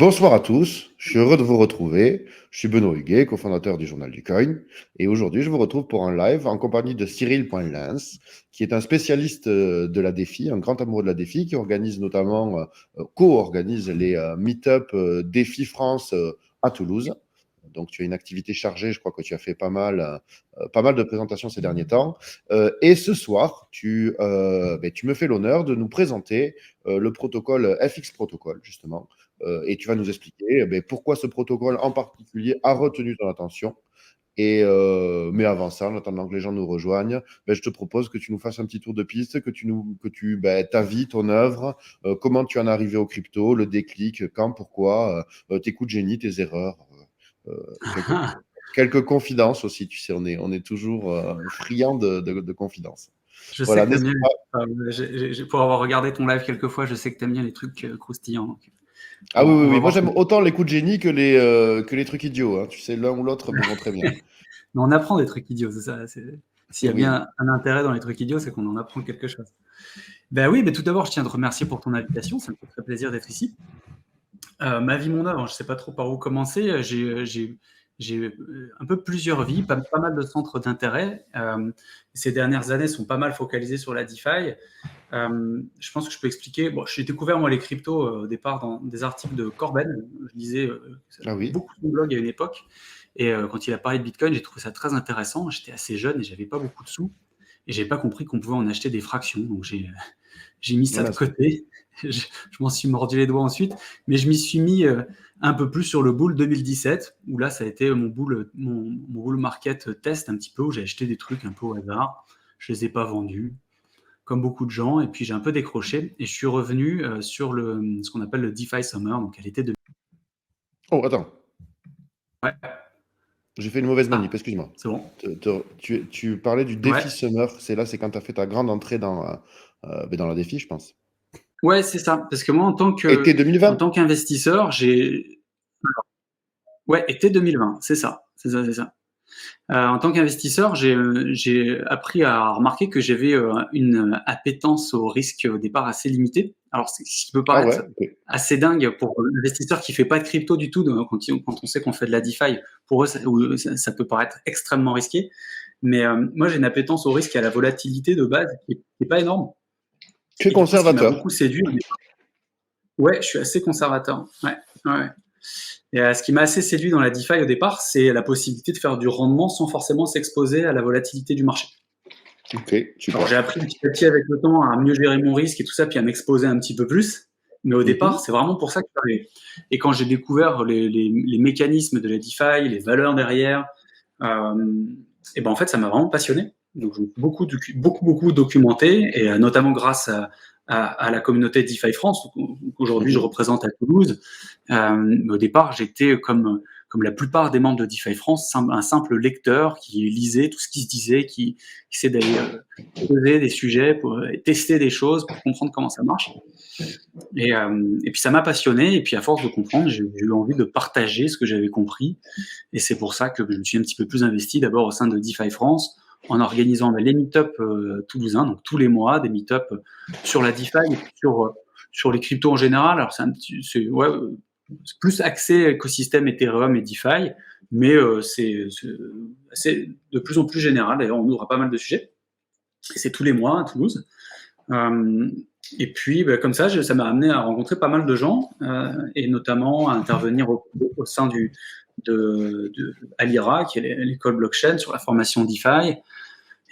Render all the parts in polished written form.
Bonsoir à tous, je suis heureux de vous retrouver. Je suis Benoît Huguet, cofondateur du Journal du Coin, et aujourd'hui je vous retrouve pour un live en compagnie de Cyril.Lens, qui est un spécialiste de la défi, un grand amoureux de la défi, qui organise notamment, co-organise les meet-up Défi France à Toulouse. Donc tu as une activité chargée, je crois que tu as fait pas mal de présentations ces derniers temps. Et ce soir, tu me fais l'honneur de nous présenter le protocole FX Protocol, justement. Et tu vas nous expliquer pourquoi ce protocole en particulier a retenu ton attention. Mais avant ça, en attendant que les gens nous rejoignent, je te propose que tu nous fasses un petit tour de piste, ta vie, ton œuvre, comment tu en es arrivé au crypto, le déclic, quand, pourquoi, tes coups de génie, tes erreurs, quelques confidences aussi, tu sais, on est toujours friand de confidences. Je sais Voilà, que t'aimes n'hésite bien. pas. Pour avoir regardé ton live quelques fois, je sais que t'aimes bien les trucs croustillants. Donc, Ah oui, oui, on va oui. Moi voir. j'aime autant les coups de génie que les trucs idiots, hein. Tu sais, l'un ou l'autre me vont très bien. Mais on apprend des trucs idiots, c'est ça. S'il y a Oui. bien un intérêt dans les trucs idiots, c'est qu'on en apprend quelque chose. Ben oui, mais tout d'abord, je tiens à te remercier pour ton invitation. Ça me fait très plaisir d'être ici. Ma vie, mon œuvre, je ne sais pas trop par où commencer. J'ai un peu plusieurs vies, pas mal de centres d'intérêt. Ces dernières années sont pas mal focalisées sur la DeFi. Je pense que je peux expliquer. Bon, j'ai découvert moi les cryptos au départ dans des articles de Corben. Je lisais Ah oui. beaucoup de blog à une époque. Et quand il a parlé de Bitcoin, j'ai trouvé ça très intéressant. J'étais assez jeune et j'avais pas beaucoup de sous. Et j'ai pas compris qu'on pouvait en acheter des fractions. Donc j'ai mis ça de côté. Je m'en suis mordu les doigts ensuite. Mais je m'y suis mis un peu plus sur le bull 2017, où là, ça a été mon bull market test un petit peu, où j'ai acheté des trucs un peu au hasard. Je les ai pas vendus, comme beaucoup de gens. Et puis j'ai un peu décroché. Et je suis revenu sur ce qu'on appelle le DeFi Summer, donc à l'été de... Oh, attends. Ouais. J'ai fait une mauvaise manip, excuse-moi. C'est bon. Tu parlais du Ouais. défi Summer. C'est quand tu as fait ta grande entrée dans la défi, je pense. Ouais, c'est ça. Parce que moi, Été en 2020. tant qu'investisseur, Ouais, été 2020, c'est ça. C'est ça, c'est ça. En tant qu'investisseur, j'ai appris à remarquer que j'avais une appétence au risque au départ assez limitée. Alors, ce qui peut Ah ouais, paraître ok. assez dingue pour l'investisseur qui fait pas de crypto du tout, quand on sait qu'on fait de la DeFi, pour eux, ça peut paraître extrêmement risqué. Mais moi, j'ai une appétence au risque et à la volatilité de base qui est pas énorme. Tu es Et du coup, ce qui m'a conservateur. beaucoup séduit, ouais, je suis assez conservateur. Ouais, ouais. Et ce qui m'a assez séduit dans la DeFi au départ, c'est la possibilité de faire du rendement sans forcément s'exposer à la volatilité du marché. Ok, super. Alors j'ai appris petit à petit avec le temps à mieux gérer mon risque et tout ça, puis à m'exposer un petit peu plus. Mais au départ, c'est vraiment pour ça que je suis arrivé. Et quand j'ai découvert les mécanismes de la DeFi, les valeurs derrière, et ben en fait, ça m'a vraiment passionné. Donc j'ai beaucoup documenté, et notamment grâce à la communauté DeFi France, qu'aujourd'hui je représente à Toulouse. Au départ, j'étais comme la plupart des membres de DeFi France, un simple lecteur qui lisait tout ce qui se disait, qui essaie d'aller poser des sujets, pour tester des choses, pour comprendre comment ça marche. Et puis ça m'a passionné, et puis à force de comprendre, j'ai eu envie de partager ce que j'avais compris. Et c'est pour ça que je me suis un petit peu plus investi d'abord au sein de DeFi France, en organisant les meet-up toulousains, donc tous les mois, des meet-up sur la DeFi et sur les cryptos en général. Alors c'est plus axé écosystème Ethereum et DeFi, mais c'est de plus en plus général. D'ailleurs, on ouvre à pas mal de sujets. Et c'est tous les mois à Toulouse. Et puis, comme ça m'a amené à rencontrer pas mal de gens, et notamment à intervenir au sein de Alira, qui est l'école blockchain, sur la formation DeFi,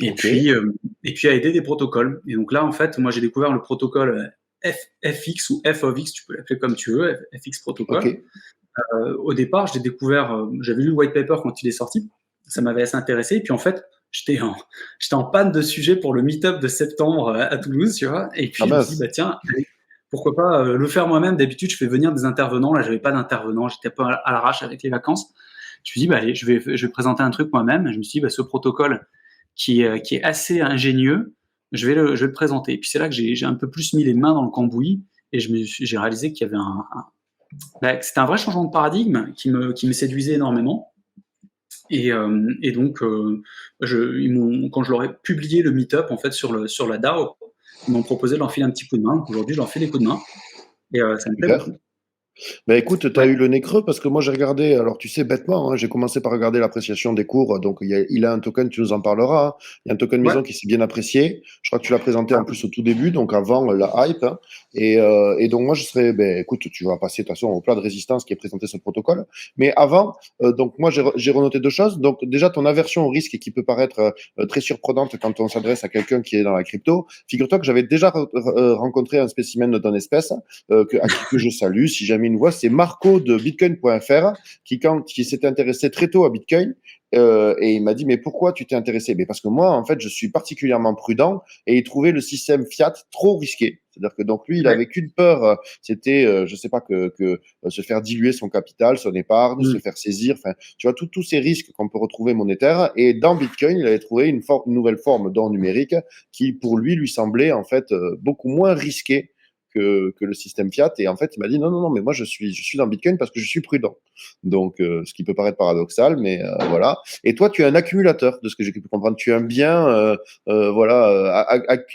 et puis à aider des protocoles. Et donc là, en fait, moi, j'ai découvert le protocole FX ou FOX, tu peux l'appeler comme tu veux, FX protocole. Ok. Au départ, je l'ai découvert, j'avais lu le white paper quand il est sorti, ça m'avait assez intéressé, et puis en fait, j'étais en panne de sujet pour le meet-up de septembre à Toulouse, tu vois, et puis je me suis dit, tiens, pourquoi pas le faire moi-même. D'habitude, je fais venir des intervenants, là, j'avais pas d'intervenants, j'étais pas à l'arrache avec les vacances. Je me suis dit, allez, je vais présenter un truc moi-même. Je me suis dit, ce protocole qui est assez ingénieux, je vais le présenter. Et puis c'est là que j'ai un peu plus mis les mains dans le cambouis, et j'ai réalisé qu'il y avait c'était un vrai changement de paradigme qui me séduisait énormément. Et donc, quand je leur ai publié le meet-up en fait sur la DAO, ils m'ont proposé de leur filer un petit coup de main. Donc aujourd'hui, je leur file des coups de main, et ça me plaît beaucoup. Ben écoute, tu as Ouais, eu le nez creux parce que moi j'ai regardé, alors tu sais, bêtement, hein, j'ai commencé par regarder l'appréciation des cours. Donc il a un token, tu nous en parleras, hein. Il y a un token ouais, maison qui s'est bien apprécié. Je crois que tu l'as présenté en ah, plus au tout début, donc avant la hype, hein. Et donc moi je serais, ben écoute, tu vas passer de toute façon au plat de résistance qui est présenté sur le protocole. Mais avant, donc moi j'ai renoté deux choses. Donc déjà ton aversion au risque qui peut paraître très surprenante quand on s'adresse à quelqu'un qui est dans la crypto. Figure-toi que j'avais déjà rencontré un spécimen de ton espèce que je salue, si jamais une voix, c'est Marco de Bitcoin.fr qui s'était intéressé très tôt à Bitcoin. Et il m'a dit, mais pourquoi tu t'es intéressé? Mais parce que moi, en fait, je suis particulièrement prudent et il trouvait le système fiat trop risqué. C'est-à-dire que donc lui, il ouais. avait qu'une peur, c'était, je sais pas, que se faire diluer son capital, son épargne, se Mm. faire saisir. Enfin, tu vois, tous ces risques qu'on peut retrouver monétaires. Et dans Bitcoin, il avait trouvé une nouvelle forme d'or numérique qui, pour lui semblait en fait beaucoup moins risqué que le système fiat. Et en fait, il m'a dit non, non, non, mais moi, je suis dans Bitcoin parce que je suis prudent. Donc, ce qui peut paraître paradoxal, mais voilà. Et toi, tu es un accumulateur, de ce que j'ai pu comprendre. Tu aimes bien, voilà,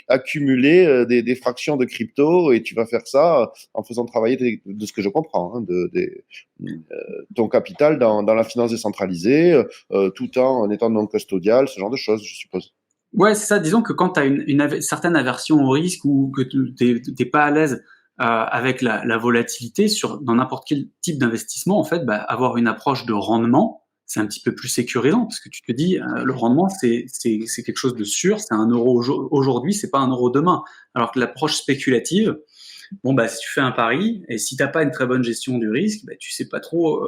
accumuler des fractions de crypto et tu vas faire ça en faisant travailler, de ce que je comprends, hein, ton capital dans la finance décentralisée, tout en étant non custodial, ce genre de choses, je suppose. Ouais, c'est ça. Disons que quand tu as certaine aversion au risque ou que tu n'es pas à l'aise avec la volatilité dans n'importe quel type d'investissement, en fait, bah, avoir une approche de rendement, c'est un petit peu plus sécurisant parce que tu te dis, le rendement, c'est quelque chose de sûr, c'est 1 euro aujourd'hui, c'est pas 1 euro demain. Alors que l'approche spéculative, bon, bah, si tu fais un pari et si t'as pas une très bonne gestion du risque, bah, tu sais pas trop,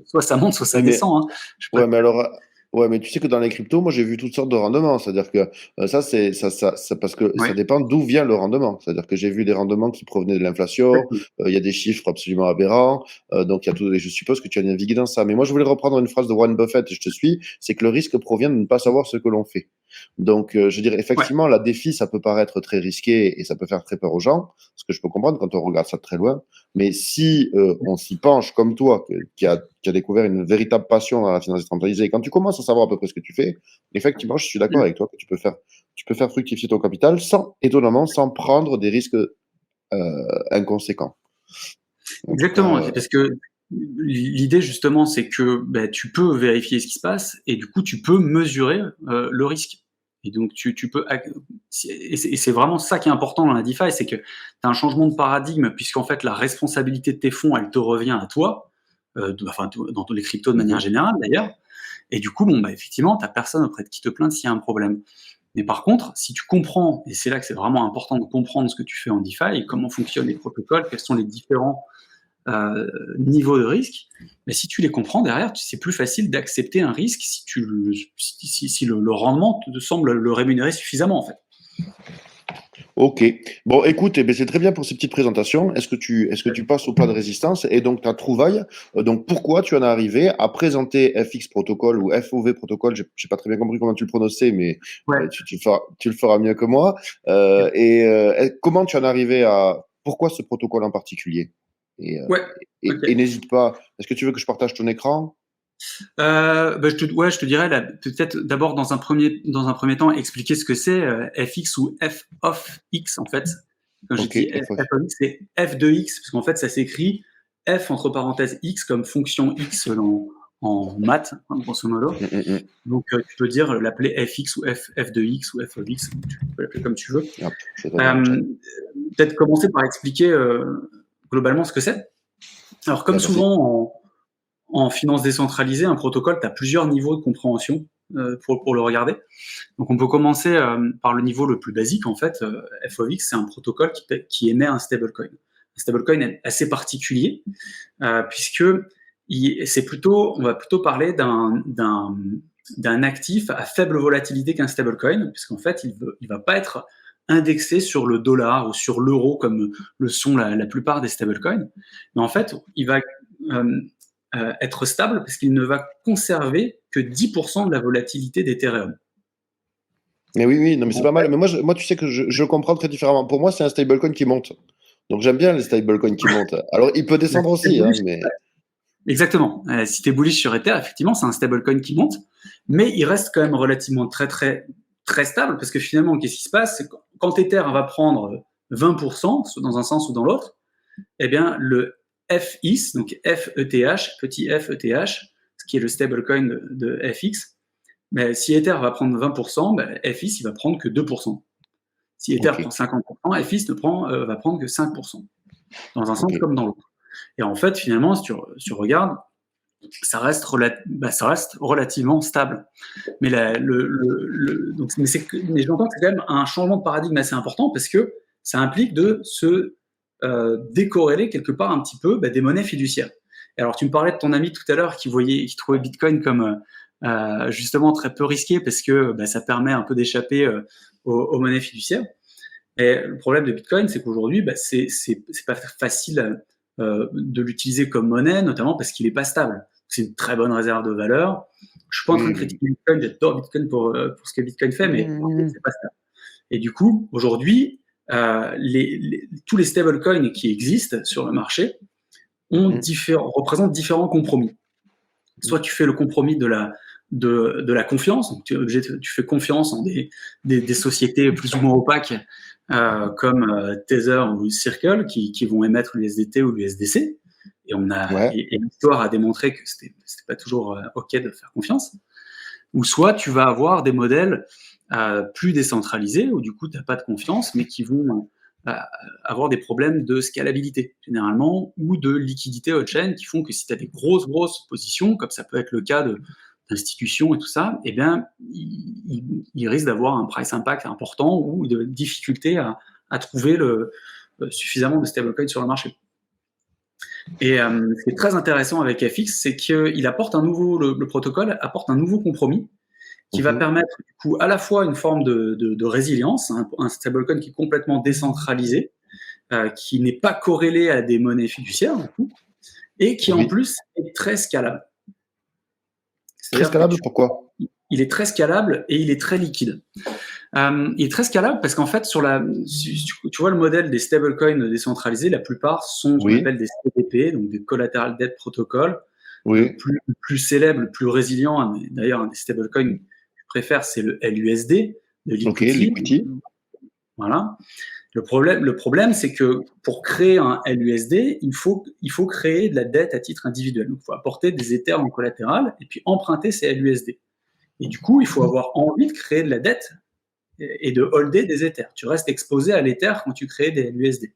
soit ça monte, soit ça Oui, mais descend, hein. Je ouais, préfère. mais alors, ouais, mais tu sais que dans les cryptos, moi j'ai vu toutes sortes de rendements. C'est-à-dire que ça, parce que ça Ouais, dépend d'où vient le rendement. C'est-à-dire que j'ai vu des rendements qui provenaient de l'inflation. exactement. Il y a des chiffres absolument aberrants. Donc il y a tout. Et je suppose que tu as navigué dans ça. Mais moi je voulais reprendre une phrase de Warren Buffett et je te suis. C'est que le risque provient de ne pas savoir ce que l'on fait. Donc je dirais Ouais. effectivement la défi, ça peut paraître très risqué et ça peut faire très peur aux gens. Ce que je peux comprendre quand on regarde ça de très loin. Mais si on s'y penche comme toi, qui a découvert une véritable passion dans la finance décentralisée, et quand tu commences à savoir à peu près ce que tu fais, effectivement, je suis d'accord Mm. avec toi que tu peux faire fructifier ton capital étonnamment, sans prendre des risques inconséquents. En tout cas, Exactement, parce que l'idée justement, c'est que bah, tu peux vérifier ce qui se passe et du coup, tu peux mesurer le risque. Et donc, tu peux. Et c'est vraiment ça qui est important dans la DeFi, c'est que tu as un changement de paradigme, puisqu'en fait, la responsabilité de tes fonds, elle te revient à toi, enfin, dans tous les cryptos de manière mhm. générale d'ailleurs. Et du coup, bon, bah, effectivement, tu n'as personne auprès de qui te plaindre s'il y a un problème. Mais par contre, si tu comprends, et c'est là que c'est vraiment important de comprendre ce que tu fais en DeFi et comment fonctionnent les protocoles, quels sont les différents niveau de risque, mais si tu les comprends derrière, c'est plus facile d'accepter un risque si le rendement te semble le rémunérer suffisamment en fait. Ok. Bon, écoute, eh ben, c'est très bien pour ces petites présentations. Est-ce que tu passes au plat de résistance et donc ta trouvaille? Donc, pourquoi tu en es arrivé à présenter FX protocole ou FOV protocole? J'ai pas très bien compris comment tu le prononçais, mais Ouais, tu le feras mieux que moi. Comment tu en es arrivé à pourquoi ce protocole en particulier? Et, euh, ouais, ok. et n'hésite pas. Est-ce que tu veux que je partage ton écran? Bah, je te dirais là, peut-être d'abord dans un premier temps expliquer ce que c'est FX ou F of X en fait. Quand je Ok. dis F of X, c'est F de X parce qu'en fait ça s'écrit F entre parenthèses X comme fonction X en maths, hein, grosso modo. Mm, mm, mm. Donc, tu peux l'appeler fx ou f de x ou f of x, tu peux l'appeler comme tu veux. Hop, je te dans le chat. Euh, Peut-être commencer par expliquer globalement ce que c'est. Alors, comme Ben, vas-y. souvent en finance décentralisée, un protocole, tu as plusieurs niveaux de compréhension pour le regarder. Donc, on peut commencer par le niveau le plus basique, en fait. F of x, c'est un protocole qui émet un stablecoin. Un stablecoin est assez particulier, puisque on va plutôt parler d'un actif à faible volatilité qu'un stablecoin, puisqu'en fait, il va pas être indexé sur le dollar ou sur l'euro comme le sont la plupart des stablecoins, mais en fait, il va euh, être stable parce qu'il ne va conserver que 10% de la volatilité d'Ethereum. Mais oui, oui, non, mais c'est En pas mal. fait, Mais moi, tu sais que je le comprends très différemment. Pour moi, c'est un stablecoin qui monte. Donc j'aime bien les stablecoins qui montent. Alors il peut descendre si t'es aussi, hein, bullish, mais exactement. Si tu es bullish sur Ether, effectivement, c'est un stablecoin qui monte, mais il reste quand même relativement très, très, très stable parce que finalement, qu'est-ce qui se passe? C'est quand Ether va prendre 20%, soit dans un sens ou dans l'autre, eh bien, le FETH, donc FETH, petit FETH, ce qui est le stablecoin de FX, mais si Ether va prendre 20%, FETH il va prendre que 2%. Si Ether prend 50%, FETH va prendre que 5%, dans un sens comme dans l'autre. Et en fait, finalement, si tu regardes, ça reste relativement stable. Mais mais j'entends que c'est quand même un changement de paradigme assez important parce que ça implique de se décorréler quelque part un petit peu des monnaies fiduciaires. Et alors, tu me parlais de ton ami tout à l'heure qui trouvait Bitcoin comme justement très peu risqué parce que ça permet un peu d'échapper aux monnaies fiduciaires. Et le problème de Bitcoin, c'est qu'aujourd'hui, c'est pas facile de l'utiliser comme monnaie, notamment parce qu'il n'est pas stable. C'est une très bonne réserve de valeur. Je suis pas en train de critiquer Bitcoin, j'adore Bitcoin pour ce que Bitcoin fait, mais en fait, c'est pas stable. Et du coup, aujourd'hui, tous les stablecoins qui existent sur le marché représentent différents compromis. Soit tu fais le compromis de la confiance, donc tu fais confiance en des sociétés plus ou moins opaques comme Tether ou Circle qui vont émettre l'USDT ou l'USDC. Et l'histoire a démontré que c'était pas toujours OK de faire confiance. Ou soit tu vas avoir des modèles plus décentralisés où du coup tu n'as pas de confiance, mais qui vont avoir des problèmes de scalabilité généralement ou de liquidité on-chain qui font que si tu as des grosses positions, comme ça peut être le cas d'institutions et tout ça, eh bien, il risque d'avoir un price impact important ou de difficulté à trouver suffisamment de stablecoins sur le marché. Et ce qui est très intéressant avec FX, c'est qu'il apporte le protocole apporte un nouveau compromis qui va permettre du coup à la fois une forme de résilience, un stablecoin qui est complètement décentralisé, qui n'est pas corrélé à des monnaies fiduciaires du coup, et qui en plus est très scalable. Très scalable, pourquoi ? Il est très scalable et il est très liquide. Il est très scalable parce qu'en fait, tu vois le modèle des stablecoins décentralisés, la plupart sont ce qu'on appelle des CDP, donc des Collateral Debt Protocol. Le plus célèbre, le plus résilient, d'ailleurs un des stablecoins que je préfère, c'est le LUSD de Liquidity. Voilà. Le problème, c'est que pour créer un LUSD, il faut créer de la dette à titre individuel. Donc, il faut apporter des Ethers en collatéral et puis emprunter ces LUSD. Et du coup, il faut avoir envie de créer de la dette et de holder des Ethers. Tu restes exposé à l'Ether quand tu crées des LUSD.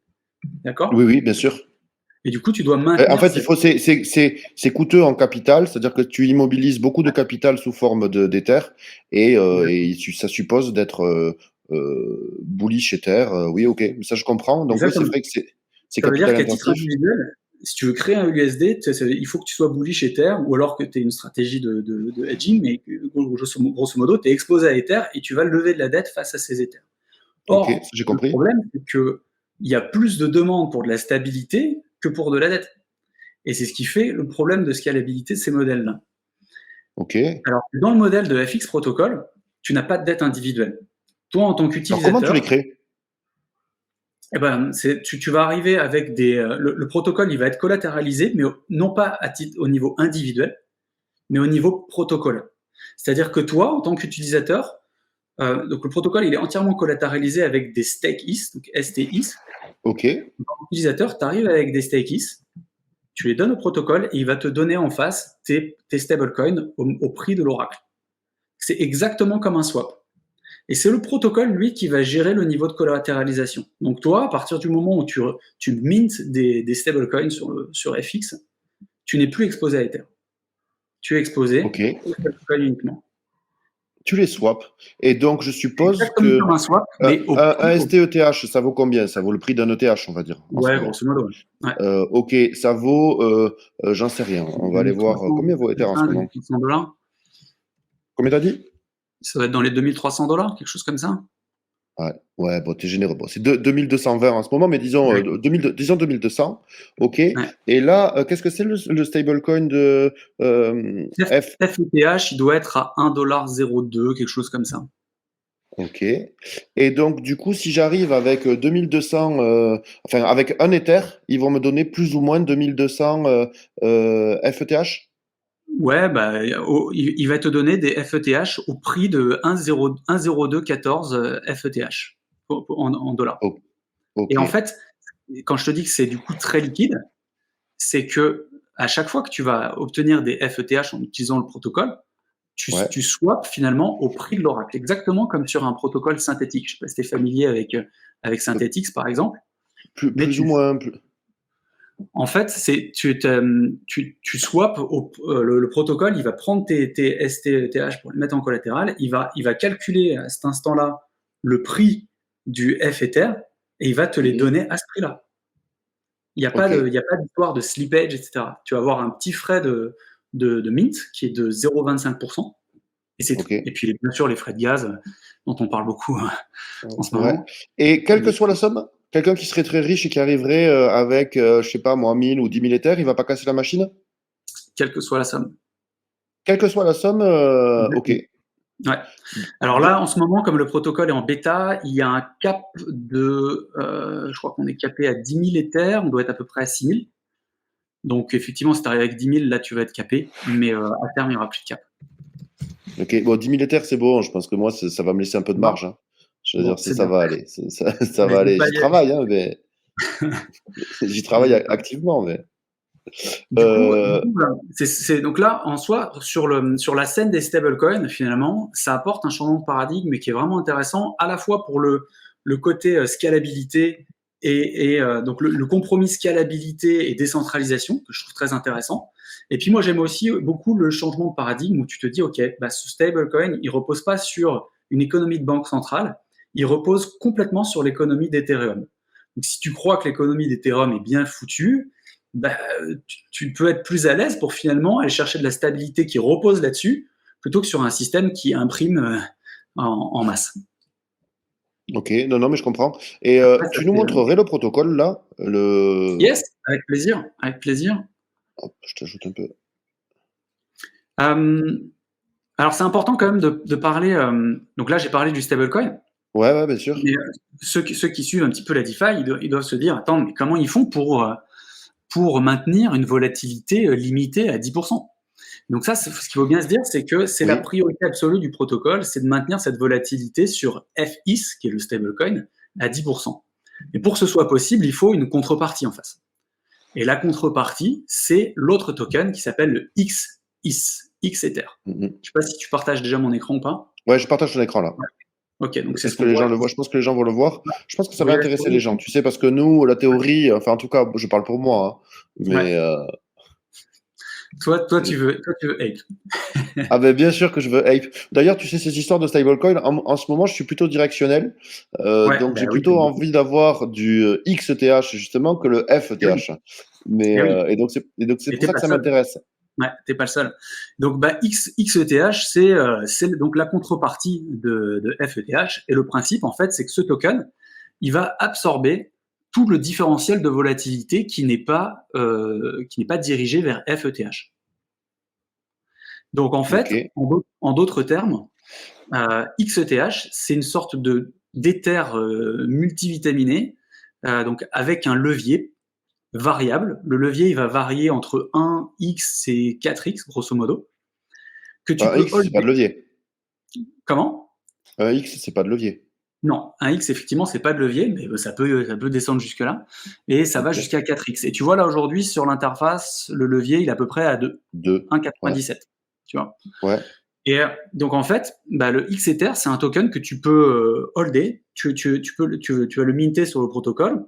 D'accord ? Oui, bien sûr. Et du coup, tu dois maintenir... En fait, c'est coûteux en capital, c'est-à-dire que tu immobilises beaucoup de capital sous forme d'Ether et ça suppose d'être bullish Ether. Oui, ok, ça je comprends. Donc oui, c'est vrai que c'est capital intensif. Ça veut dire qu'à titre individuel, si tu veux créer un USD, il faut que tu sois bullish Ether ou alors que tu aies une stratégie de hedging, mais grosso modo, tu es exposé à Ether et tu vas lever de la dette face à ces Ethers. Or, j'ai compris. Le problème, c'est qu'il y a plus de demandes pour de la stabilité que pour de la dette. Et c'est ce qui fait le problème de scalabilité de ces modèles-là. Alors, dans le modèle de FX Protocol, tu n'as pas de dette individuelle. Toi, en tant qu'utilisateur... Alors, comment tu les crées ? Eh ben, tu vas arriver avec le protocole, il va être collatéralisé, mais non pas au niveau individuel, mais au niveau protocole. C'est-à-dire que toi, en tant qu'utilisateur, donc le protocole, il est entièrement collatéralisé avec des stake ETH, donc STETH. En tant qu'utilisateur, tu arrives avec des stake ETH, tu les donnes au protocole et il va te donner en face tes stablecoins au prix de l'oracle. C'est exactement comme un swap. Et c'est le protocole, lui, qui va gérer le niveau de collatéralisation. Donc toi, à partir du moment où tu mintes des stablecoins sur FX, tu n'es plus exposé à Ether. Tu es exposé aux stablecoins uniquement. Tu les swaps. Et donc, je suppose exactement comme un swap, mais un STETH, ça vaut combien ? Ça vaut le prix d'un ETH, on va dire. Ouais, grosso modo. Ouais. Ok, ça vaut, j'en sais rien. On va aller voir combien vaut Ether en ce moment. $2300. Combien t'as dit ? Ça va être dans les $2300, quelque chose comme ça. Ouais, bon, t'es généreux. Bon, c'est 2220 en ce moment, mais disons 2200. Ok. Ouais. Et là, qu'est-ce que c'est le stablecoin de FETH, il doit être à $1,02, quelque chose comme ça. Ok. Et donc, du coup, si j'arrive avec 2200, avec un Ether, ils vont me donner plus ou moins 2200 FETH ? Ouais, il va te donner des FETH au prix de 1,0214 FETH en dollars. Okay. Et en fait, quand je te dis que c'est du coup très liquide, c'est que à chaque fois que tu vas obtenir des FETH en utilisant le protocole, Ouais. tu swaps finalement au prix de l'oracle, exactement comme sur un protocole synthétique. Je sais pas si tu es familier avec Synthetix par exemple, mais Plus ou moins. en fait, tu swaps le protocole, il va prendre tes STETH pour les mettre en collatéral, il va calculer à cet instant-là le prix du FETH et il va te les Mhm. donner à ce prix-là. Il Ok. n'y a pas d'histoire de slippage, etc. Tu vas avoir un petit frais de mint qui est de 0,25%, et c'est tout. Ok. Et puis, bien sûr, les frais de gaz, dont on parle beaucoup en ce Ouais. moment. Et quelle que soit la somme, quelqu'un qui serait très riche et qui arriverait avec, je sais pas moi, 1000 ou 10 000 Ethers, il va pas casser la machine? Quelle que soit la somme. Quelle que soit la somme, ok. Ouais. Alors De- là, en ce moment, comme le protocole est en bêta, il y a un cap je crois qu'on est capé à 10 000 Ethers, on doit être à peu près à 6 000. Donc effectivement, si tu arrives avec 10 000, là, tu vas être capé, mais à terme, il n'y aura plus de cap. Ok, bon, 10 000 Ethers, c'est bon. Je pense que moi, ça va me laisser un peu de Bon, marge, hein. Je veux bon dire, c'est ça bien. va aller. Ça Mais va je vais aller. pas J'y y aller. travaille, hein, mais j'y travaille activement, mais. Du Euh, coup, voilà. Donc là, en soi, sur la scène des stablecoins, finalement, ça apporte un changement de paradigme qui est vraiment intéressant, à la fois pour le côté scalabilité donc le compromis scalabilité et décentralisation, que je trouve très intéressant. Et puis moi, j'aime aussi beaucoup le changement de paradigme où tu te dis, OK, bah, ce stablecoin, il repose pas sur une économie de banque centrale, il repose complètement sur l'économie d'Ethereum. Donc si tu crois que l'économie d'Ethereum est bien foutue, bah, tu peux être plus à l'aise pour finalement aller chercher de la stabilité qui repose là-dessus, plutôt que sur un système qui imprime en masse. ok, non, non, mais je comprends. Et Après, ça tu nous fait, montrerais le protocole là? yes, avec plaisir, avec plaisir. Hop, je t'ajoute un peu. Euh, alors c'est important quand même de parler. Donc là, j'ai parlé du stablecoin, Ouais, ouais, bien sûr. mais ceux qui suivent un petit peu la DeFi, ils doivent se dire, attends, mais comment ils font pour maintenir une volatilité limitée à 10%? Donc ça, ce qu'il faut bien se dire, c'est que c'est la Oui. priorité absolue du protocole, c'est de maintenir cette volatilité sur FIS, qui est le stablecoin, à 10%. Et pour que ce soit possible, il faut une contrepartie en face. Et la contrepartie, c'est l'autre token qui s'appelle le XIS, XEther. Mhm. Je ne sais pas si tu partages déjà mon écran ou pas. Ouais, je partage ton écran là. Ok, donc c'est ce Est-ce que qu'on les voit gens là. le voient? Je pense que les gens vont le voir. Je pense que ça Oui, va la intéresser souris. les gens, tu sais, parce que nous, la théorie, enfin en tout cas, je parle pour moi, hein, Ouais. mais Toi, tu veux ape. ah ben bien sûr que je veux ape. D'ailleurs, tu sais, ces histoires de stablecoin, en ce moment, je suis plutôt directionnel, Ouais, donc bah j'ai oui, plutôt envie d'avoir du XETH justement que le eh oui, FETH. Mais eh oui. et donc c'est Et pour t'es ça que pas ça seul. m'intéresse. Ouais, t'es pas le seul. Donc, bah, XETH, c'est donc la contrepartie de FETH. Et le principe, en fait, c'est que ce token, il va absorber tout le différentiel de volatilité qui n'est pas dirigé vers FETH. Donc, en Ok. fait, en d'autres termes, XETH, c'est une sorte d'éther multivitaminé, donc avec un levier variable. Le levier, il va varier entre 1x et 4x, grosso modo, que tu Un peux X, c'est pas holder. de levier. Comment? Un X, c'est pas de levier. Non, un X, effectivement, c'est pas de levier, mais ça peut descendre jusque-là. Et ça va Ok. jusqu'à 4X. Et tu vois, là, aujourd'hui, sur l'interface, le levier, il est à peu près à 2, Deux. Ouais. 1,97. Tu vois? Ouais. Et donc, en fait, bah, le XEther, c'est un token que tu peux holder. Tu vas le minter sur le protocole.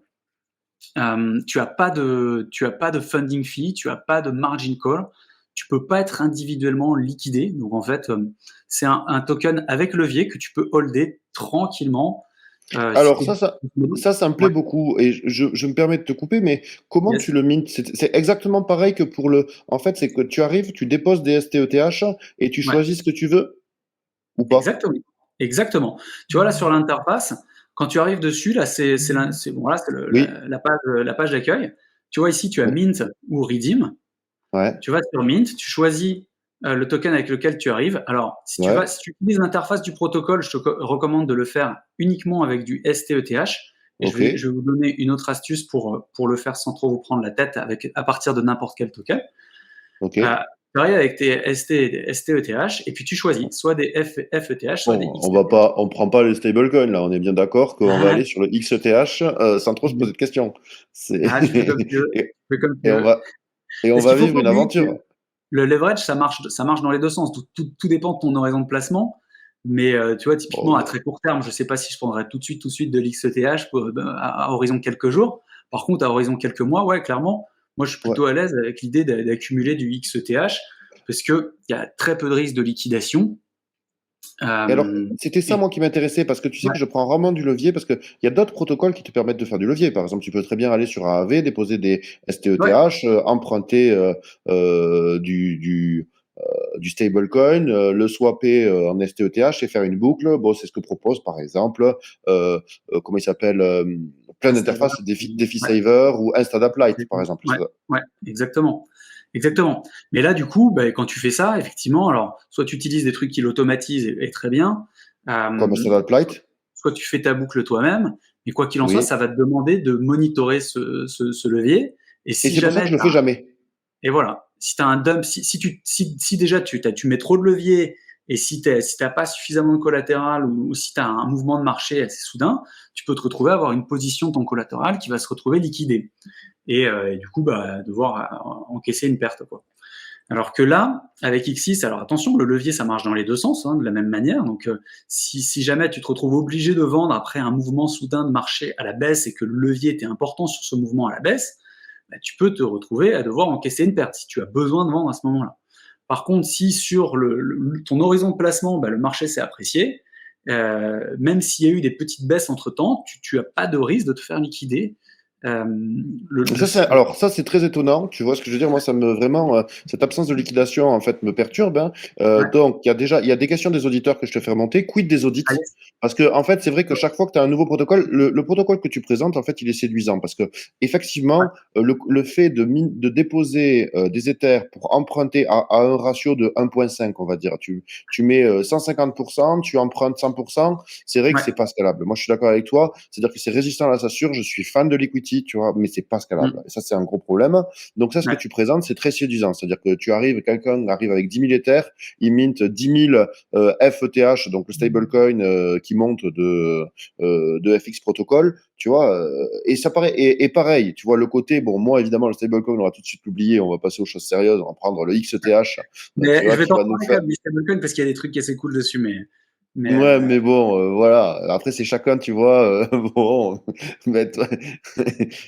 Tu as pas de funding fee, tu as pas de margin call, tu peux pas être individuellement liquidé. Donc en fait, c'est un token avec levier que tu peux holder tranquillement. Alors ça me plaît Ouais, beaucoup et je me permets de te couper, mais comment tu yes, le mintes? C'est exactement pareil que pour le. En fait, c'est que tu arrives, tu déposes des STETH et tu ouais, choisis ce que tu veux ou pas? exactement, exactement. Tu vois là sur l'interface, quand tu arrives dessus, là bon, là, c'est Oui. la page d'accueil. Tu vois ici, tu as Ouais. mint ou redeem. Ouais. Tu vas sur Mint, tu choisis le token avec lequel tu arrives. Alors, Ouais. si tu utilises l'interface du protocole, je te recommande de le faire uniquement avec du STETH. Et Ok. je vais vous donner une autre astuce pour le faire sans trop vous prendre la tête à partir de n'importe quel token. Ok. arrives avec tes ST-ETH et puis tu choisis soit des FETH, soit des Bon, XETH. on prend pas les stablecoins là. On est bien d'accord qu'on va aller sur le XETH sans trop se poser de questions. C'est Ah, tu fais comme tu veux. et, Tu fais comme tu et on veux. va et on Est-ce qu'il va faut vivre pas une oublier que aventure. le leverage, ça marche dans les deux sens. Tout dépend de ton horizon de placement. Mais tu vois, Bon, typiquement, à très court terme, je ne sais pas si je prendrais tout de suite de l'XETH à horizon quelques jours. Par contre, à horizon quelques mois, ouais, clairement, moi, je suis ouais. plutôt à l'aise avec l'idée d'accumuler du XETH parce qu'il y a très peu de risques de liquidation. Et alors, Euh, c'était ça, et, moi, qui m'intéressait, parce que tu sais ouais, que je prends rarement du levier, parce qu'il y a d'autres protocoles qui te permettent de faire du levier. Par exemple, tu peux très bien aller sur AAV, déposer des STETH, ouais, emprunter euh, du, du, du stablecoin, le swapper en STETH et faire une boucle. Bon, c'est ce que propose, par exemple, comment il s'appelle, plein Instagram, d'interfaces, DeFi ouais. Saver ou Instadap Lite, par exemple. Ouais, ouais, exactement. Exactement. Mais là, du coup, bah, quand tu fais ça, effectivement, alors, soit tu utilises des trucs qui l'automatisent et très bien, Comme euh, Instadap soit, Lite. soit tu fais ta boucle toi-même, mais quoi qu'il en soit, Oui. ça va te demander de monitorer ce levier. Et Et si c'est pour ça que jamais, je le fais jamais. et voilà, si tu as un dump, si déjà tu mets trop de levier et si t'as pas suffisamment de collatéral ou si tu as un mouvement de marché assez soudain, tu peux te retrouver à avoir une position de ton collatéral qui va se retrouver liquidée et du coup bah, devoir encaisser une perte quoi. Alors que là, avec X6, alors attention, le levier ça marche dans les deux sens, hein, de la même manière. Donc si jamais tu te retrouves obligé de vendre après un mouvement soudain de marché à la baisse et que le levier était important sur ce mouvement à la baisse, bah, tu peux te retrouver à devoir encaisser une perte si tu as besoin de vendre à ce moment-là. Par contre, si sur ton horizon de placement, bah, le marché s'est apprécié, même s'il y a eu des petites baisses entre temps, tu n'as pas de risque de te faire liquider. Euh, le, le, Alors ça c'est très étonnant, tu vois ce que je veux dire, moi ça me vraiment cette absence de liquidation en fait me perturbe, hein. ouais. Donc il y a des questions des auditeurs que je te fais remonter, quid des audits? Allez, Parce que en fait c'est vrai que chaque fois que tu as un nouveau protocole, le protocole que tu présentes en fait il est séduisant parce que effectivement le fait de déposer des Ethers pour emprunter à un ratio de 1,5 on va dire, tu mets 150%, tu empruntes 100%, c'est vrai que ouais, c'est pas scalable. Moi je suis d'accord avec toi, c'est-à-dire que c'est résistant à la cassure, je suis fan de l'equity, tu vois, mais c'est pas scalable. Et ça, c'est un gros problème. Donc ça, ce que ouais, tu présentes, c'est très séduisant. C'est-à-dire que quelqu'un arrive avec 10 000 Ethers, il mint 10 000 FETH, donc le stablecoin qui monte de FX Protocol, tu vois, et ça paraît, et pareil, tu vois, le côté, bon, moi, évidemment, le stablecoin, on va tout de suite l'oublier, on va passer aux choses sérieuses, on va prendre le XETH, tu mais vois, je vais qui t'en va nous parler quand faire, même du stablecoin parce qu'il y a des trucs assez cool dessus, mais ouais, mais bon, voilà. Après, c'est chacun, tu vois. Bon, mais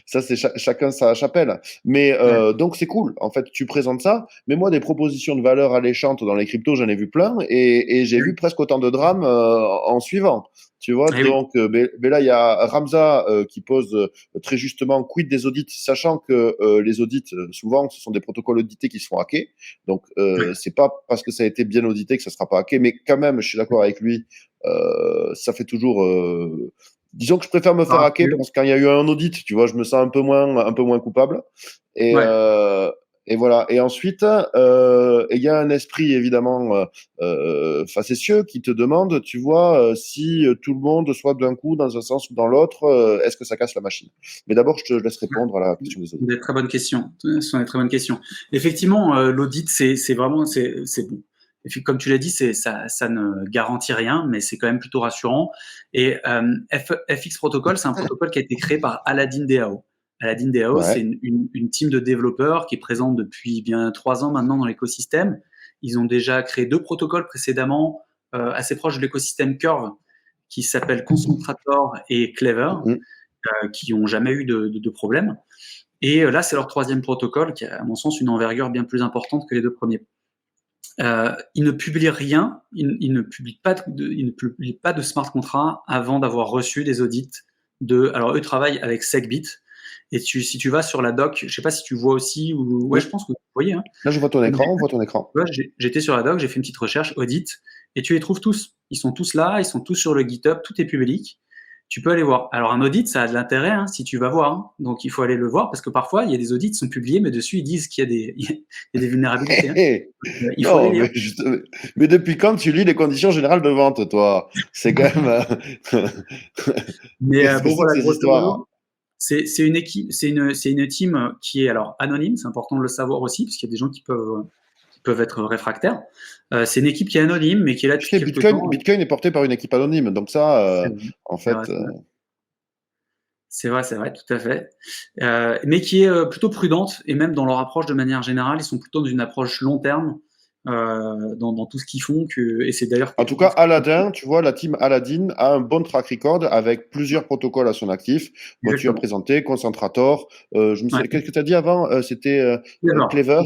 ça, c'est chacun sa chapelle. Mais ouais, donc, c'est cool. En fait, tu présentes ça. Mais moi, des propositions de valeur alléchantes dans les cryptos, j'en ai vu plein. Et j'ai vu presque autant de drames en suivant. Tu vois, eh oui, donc, mais là, il y a Ramza qui pose très justement quid des audits, sachant que les audits, souvent, ce sont des protocoles audités qui se font hacker. Donc, ouais, c'est pas parce que ça a été bien audité que ça sera pas hacké, mais quand même, je suis d'accord avec lui. Ça fait toujours. Disons que je préfère me faire ah, hacker parce que quand il y a eu un audit, tu vois, je me sens un peu moins coupable. Et, ouais. euh, et voilà. Et ensuite, il y a un esprit évidemment facétieux qui te demande, tu vois, si tout le monde soit d'un coup dans un sens ou dans l'autre, est-ce que ça casse la machine? Mais d'abord, je te laisse répondre à la question des audits. Des très bonnes questions. Ce sont des très bonnes questions. Effectivement, l'audit, c'est vraiment, c'est bon. Et puis, comme tu l'as dit, ça ne garantit rien, mais c'est quand même plutôt rassurant. Et FX Protocol, c'est un protocole qui a été créé par Aladdin DAO. Aladdin DAO, c'est Ouais. une team de développeurs qui est présente depuis bien 3 ans maintenant dans l'écosystème. Ils ont déjà créé 2 protocoles précédemment, assez proches de l'écosystème Curve, qui s'appellent Concentrator et Clever, Mhm. qui n'ont jamais eu de problème. Et là, c'est leur troisième protocole qui a, à mon sens, une envergure bien plus importante que les 2 premiers. Ils ne publient rien, ils ne publient pas de smart contract avant d'avoir reçu des audits de. Alors, eux travaillent avec SegBit. Et si tu vas sur la doc, je ne sais pas si tu vois aussi, ou ouais, je Oui. pense que vous voyez. Hein. Là, je vois ton Donc, écran. On voit ton écran. j'étais sur la doc, j'ai fait une petite recherche audit, et tu les trouves tous. Ils sont tous là, ils sont tous sur le GitHub, tout est public. Tu peux aller voir. Alors un audit, ça a de l'intérêt hein, si tu vas voir. Hein. Donc il faut aller le voir parce que parfois il y a des audits qui sont publiés, mais dessus ils disent qu'il y a il y a des vulnérabilités. Hein. Il faut les Non, lire. mais depuis quand tu lis les conditions générales de vente, toi? C'est quand même. Mais Qu'est-ce que bon c'est que voilà, ces grosso histoires? modo, c'est une équipe, c'est une team qui est alors anonyme. C'est important de le savoir aussi parce qu'il y a des gens qui peuvent être réfractaires. C'est une équipe qui est anonyme, mais qui est là Tu depuis sais, quelques temps. Bitcoin est porté par une équipe anonyme, donc ça, C'est vrai, en c'est vrai, fait, c'est vrai, tout à fait. Mais qui est plutôt prudente, et même dans leur approche de manière générale, ils sont plutôt dans une approche long terme dans tout ce qu'ils font. Et c'est d'ailleurs en tout cas, Aladdin, tu vois, la team Aladdin a un bon track record avec plusieurs protocoles à son actif. Moi, tu as exactement. présenté Concentrator. Je me Ouais. souviens, qu'est-ce que tu as dit avant? C'était Clever, Clever.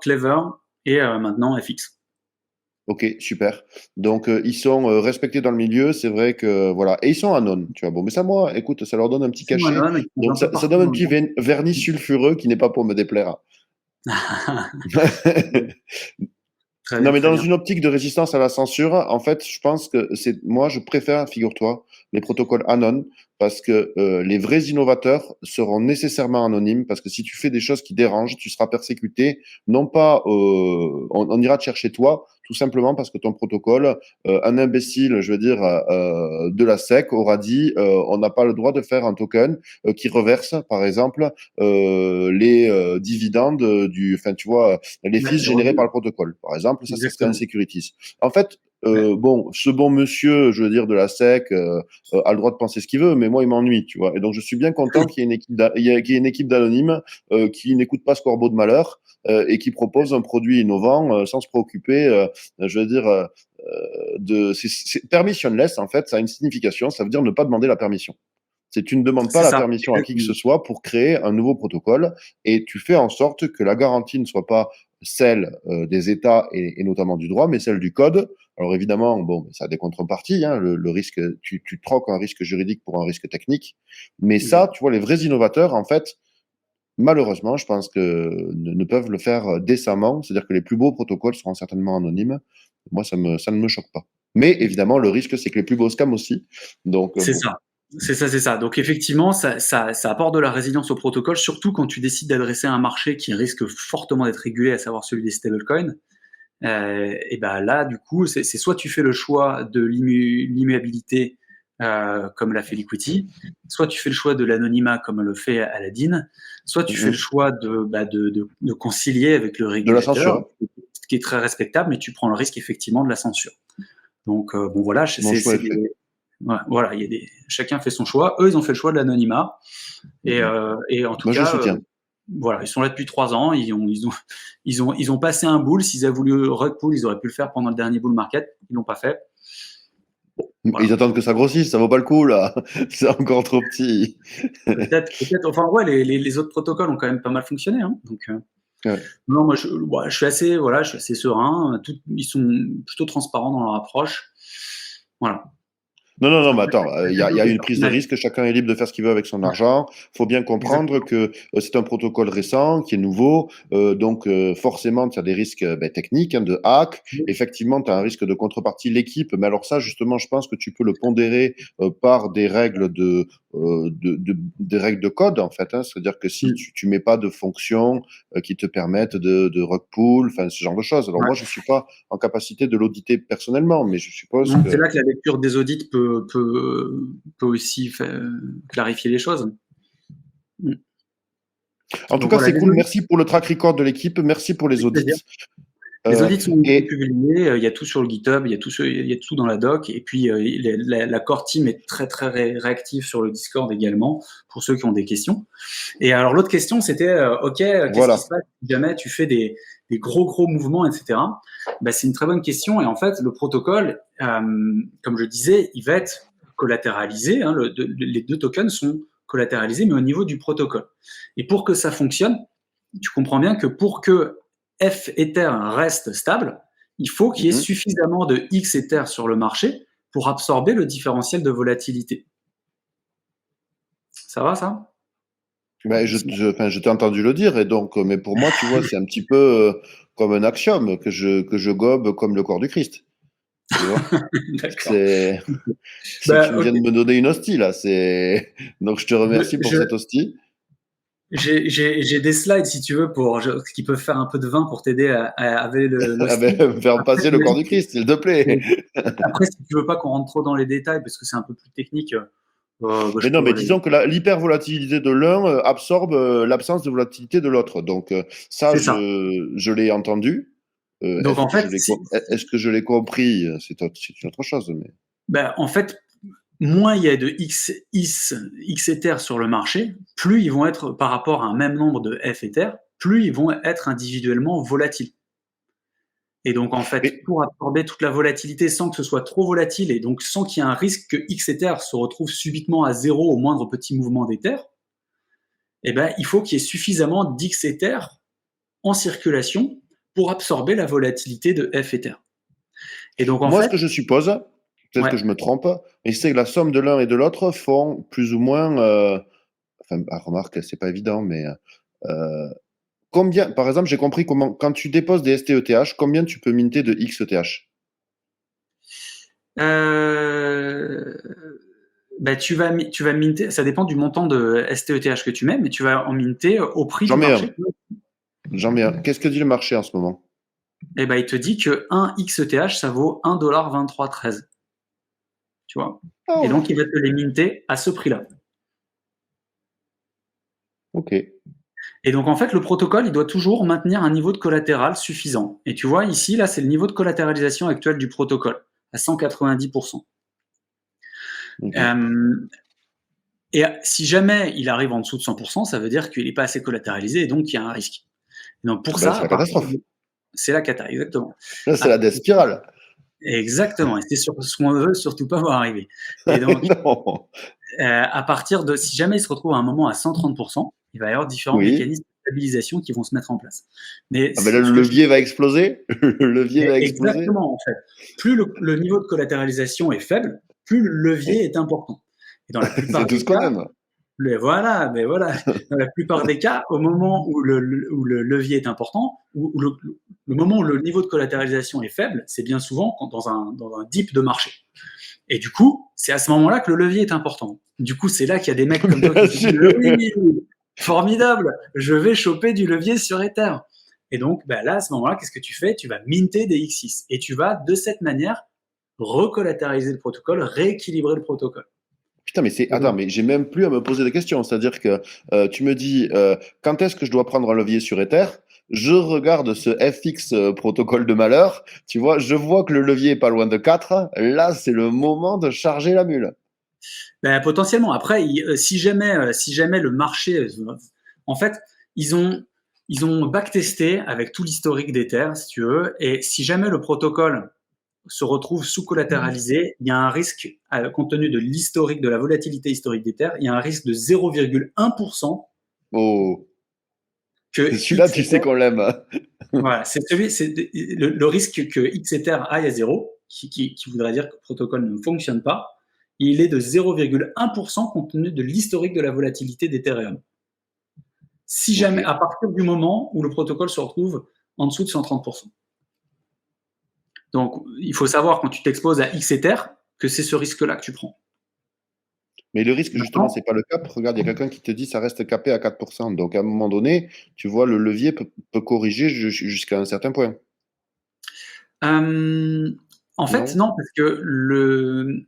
Clever, et maintenant FX. Ok, super. Donc, ils sont respectés dans le milieu. C'est vrai que, voilà. Et ils sont anon, tu vois. Bon, mais ça, moi, écoute, ça leur donne un petit Ils sont cachet. anonymes, ils sont Donc, un peu ça donne partout un dans le petit monde. vernis sulfureux qui n'est pas pour me déplaire. Très Non, bien, mais très dans bien. une optique de résistance à la censure, en fait, je pense que moi, je préfère, figure-toi, les protocoles anon, parce que les vrais innovateurs seront nécessairement anonymes, parce que si tu fais des choses qui dérangent, tu seras persécuté, non pas, on ira te chercher toi, tout simplement parce que ton protocole, un imbécile, je veux dire, de la SEC aura dit, on n'a pas le droit de faire un token qui reverse, par exemple, les dividendes enfin, tu vois, les Ouais, fees les générés par revenus. le protocole. Par exemple, ça serait un Exactement. securities. En fait, Ouais. bon, ce bon monsieur, je veux dire, de la SEC, a le droit de penser ce qu'il veut, mais moi, il m'ennuie, tu vois. Et donc, je suis bien content qu'il y ait une équipe d'anonymes qui n'écoute pas ce corbeau de malheur et qui propose un produit innovant sans se préoccuper, je veux dire, c'est permissionless, en fait, ça a une signification, ça veut dire ne pas demander la permission. C'est tu ne demandes pas C'est la ça, permission à qui que ce exactement. soit pour créer un nouveau protocole et tu fais en sorte que la garantie ne soit pas celle des États et notamment du droit, mais celle du code. Alors évidemment, bon, ça a des contreparties. Hein, le risque, tu troques un risque juridique pour un risque technique. Mais ça, tu vois, les vrais innovateurs, en fait, malheureusement, je pense que ne peuvent le faire décemment. C'est-à-dire que les plus beaux protocoles seront certainement anonymes. Moi, ça ne me choque pas. Mais évidemment, le risque, c'est que les plus beaux scams aussi. Donc, C'est bon. ça. C'est ça, c'est ça. Donc effectivement, ça apporte de la résilience au protocole, surtout quand tu décides d'adresser un marché qui risque fortement d'être régulé, à savoir celui des stablecoins. Et ben là, du coup, c'est soit tu fais le choix de l'immuabilité, comme l'a fait Liquidity, soit tu fais le choix de l'anonymat comme le fait Aladdin, soit tu fais le choix de concilier avec le De la régulateur, censure. ce qui est très respectable, mais tu prends le risque effectivement de la censure. Donc bon voilà, Mon choix est fait. voilà, il y a chacun fait son choix. Eux, ils ont fait le choix de l'anonymat. Et en tout Moi, je cas, soutiens. voilà, ils sont là depuis 3 ans. Ils ont passé un bull. S'ils avaient voulu rug pull, ils auraient pu le faire pendant le dernier bull market. Ils l'ont pas fait. Ils Voilà. attendent que ça grossisse, ça vaut pas le coup, là. C'est encore trop petit. Peut-être. Enfin, ouais, les autres protocoles ont quand même pas mal fonctionné. Hein. Donc, Ouais. non, moi, je suis assez, voilà, je suis assez serein. Ils sont plutôt transparents dans leur approche. Voilà. Non, non, non, mais Après, attends, il y a des une prise de personnages. risque, chacun est libre de faire ce qu'il veut avec son Ouais, argent. Il faut bien comprendre exactement. que c'est un protocole récent, qui est nouveau, donc forcément, tu as des risques techniques, hein, de hack. Effectivement, tu as un risque de contrepartie, l'équipe, mais alors ça, justement, je pense que tu peux le pondérer par des règles des règles de code, en fait. Hein. C'est-à-dire que si Mm. tu mets pas de fonctions qui te permettent de rug pull, enfin, ce genre de choses. Alors moi, Ouais. je suis pas en capacité de l'auditer personnellement, mais je suppose Non, c'est que là que la lecture des audits peut aussi clarifier les choses. Mm. en tout Donc cas, voilà, c'est les cool. audits, Merci pour le track record de l'équipe. Merci pour les avec audits. plaisir. Les audits sont Et publiés, il y a tout sur le GitHub, il y a tout dans la doc, et puis la core team est très très réactive sur le Discord également, pour ceux qui ont des questions. Et alors l'autre question, c'était, ok, qu'est-ce qui se voilà. passe si jamais tu fais des gros mouvements, etc. Ben, c'est une très bonne question, et en fait, le protocole, comme je disais, il va être collatéralisé, hein, les deux tokens sont collatéralisés, mais au niveau du protocole. Et pour que ça fonctionne, tu comprends bien que pour que F Ether reste stable, il faut qu'il y ait Mhm. suffisamment de X Ether sur le marché pour absorber le différentiel de volatilité. Ça va, ça? Ben, enfin, je t'ai entendu le dire, et donc, mais pour moi, tu vois, c'est un petit peu comme un axiome que je gobe comme le corps du Christ. Tu vois? D'accord. C'est, tu Bah, me ok. viens de me donner une hostie, là. Donc, je te remercie pour Je, cette hostie. j'ai des slides, si tu veux, qui peuvent faire un peu de vin pour t'aider à avaler le Ah ben, style. faire Après, passer le corps du Christ, s'il te plaît. après, si tu veux pas qu'on rentre trop dans les détails, parce que c'est un peu plus technique, je Mais non, peux mais les... disons que l'hypervolatilité de l'un absorbe l'absence de volatilité de l'autre. Donc, ça, C'est ça. je l'ai entendu. Donc en fait, est-ce que je l'ai compris? C'est une autre chose. Mais... en fait, moins il y a de X Ether sur le marché, plus ils vont être, par rapport à un même nombre de F Ether, plus ils vont être individuellement volatiles. Et donc, en fait, pour absorber toute la volatilité sans que ce soit trop volatile et donc sans qu'il y ait un risque que X Ether se retrouve subitement à zéro au moindre petit mouvement d'Ether, il faut qu'il y ait suffisamment d'X Ether en circulation pour absorber la volatilité de F Ether. Et donc, ce que je suppose, peut-être que je me trompe, mais c'est que la somme de l'un et de l'autre font plus ou moins... remarque, c'est pas évident, mais... combien, par exemple, j'ai compris comment, quand tu déposes des STETH, combien tu peux minter de XETH? Tu vas minter, ça dépend du montant de STETH que tu mets, mais tu vas en minter au prix du marché. J'en mets un. Qu'est-ce que dit le marché en ce moment? Il te dit que 1 XETH, ça vaut 1,2313 $. Tu vois? Et donc, il va te les minter à ce prix-là. Ok. Et donc, en fait, le protocole, il doit toujours maintenir un niveau de collatéral suffisant. Et tu vois, ici, là, c'est le niveau de collatéralisation actuel du protocole, à 190%. Et si jamais il arrive en dessous de 100%, ça veut dire qu'il n'est pas assez collatéralisé et donc il y a un risque. Et donc, pour ça, c'est la catastrophe. C'est la cata, exactement. Là, c'est la death spiral. Exactement. Et c'est ce qu'on ne veut surtout pas voir arriver. Et donc, à partir de, si jamais il se retrouve à un moment à 130%, il va y avoir différents mécanismes de stabilisation qui vont se mettre en place. Mais le levier va exploser. Le levier va exploser. Exactement, en fait. Plus le niveau de collatéralisation est faible, plus le levier est important. Et dans la plupart des cas, voilà. Dans la plupart des cas, au moment où le levier est important, ou le moment où le niveau de collatéralisation est faible, c'est bien souvent dans un dip de marché. Et du coup, c'est à ce moment-là que le levier est important. Du coup, c'est là qu'il y a des mecs comme toi qui disent oui, formidable, je vais choper du levier sur Ether. Et donc, là, à ce moment-là, qu'est-ce que tu fais? Tu vas minter des X6 et tu vas, de cette manière, recollatéraliser le protocole, rééquilibrer le protocole. Putain, mais mais j'ai même plus à me poser des questions. C'est-à-dire que tu me dis quand est-ce que je dois prendre un levier sur Ether? Je regarde ce FX protocole de malheur. Tu vois, je vois que le levier est pas loin de 4. Là, c'est le moment de charger la mule. Potentiellement. Après, si jamais le marché, en fait, ils ont backtesté avec tout l'historique d'Ether, si tu veux, et si jamais le protocole se retrouve sous-collatéralisé, il y a un risque, compte tenu de l'historique, de la volatilité historique d'Ether, il y a un risque de 0,1%. Oh. Celui-là, tu sais qu'on l'aime. Voilà, c'est le risque que XEther aille à zéro, qui voudrait dire que le protocole ne fonctionne pas. Il est de 0,1% compte tenu de l'historique de la volatilité d'Ethereum. Si jamais, à partir du moment où le protocole se retrouve en dessous de 130%. Donc, il faut savoir quand tu t'exposes à XEther que c'est ce risque-là que tu prends. Mais le risque, justement, c'est pas le cap. Regarde, il y a quelqu'un qui te dit ça reste capé à 4%. Donc, à un moment donné, tu vois, le levier peut corriger jusqu'à un certain point. En fait, non, parce que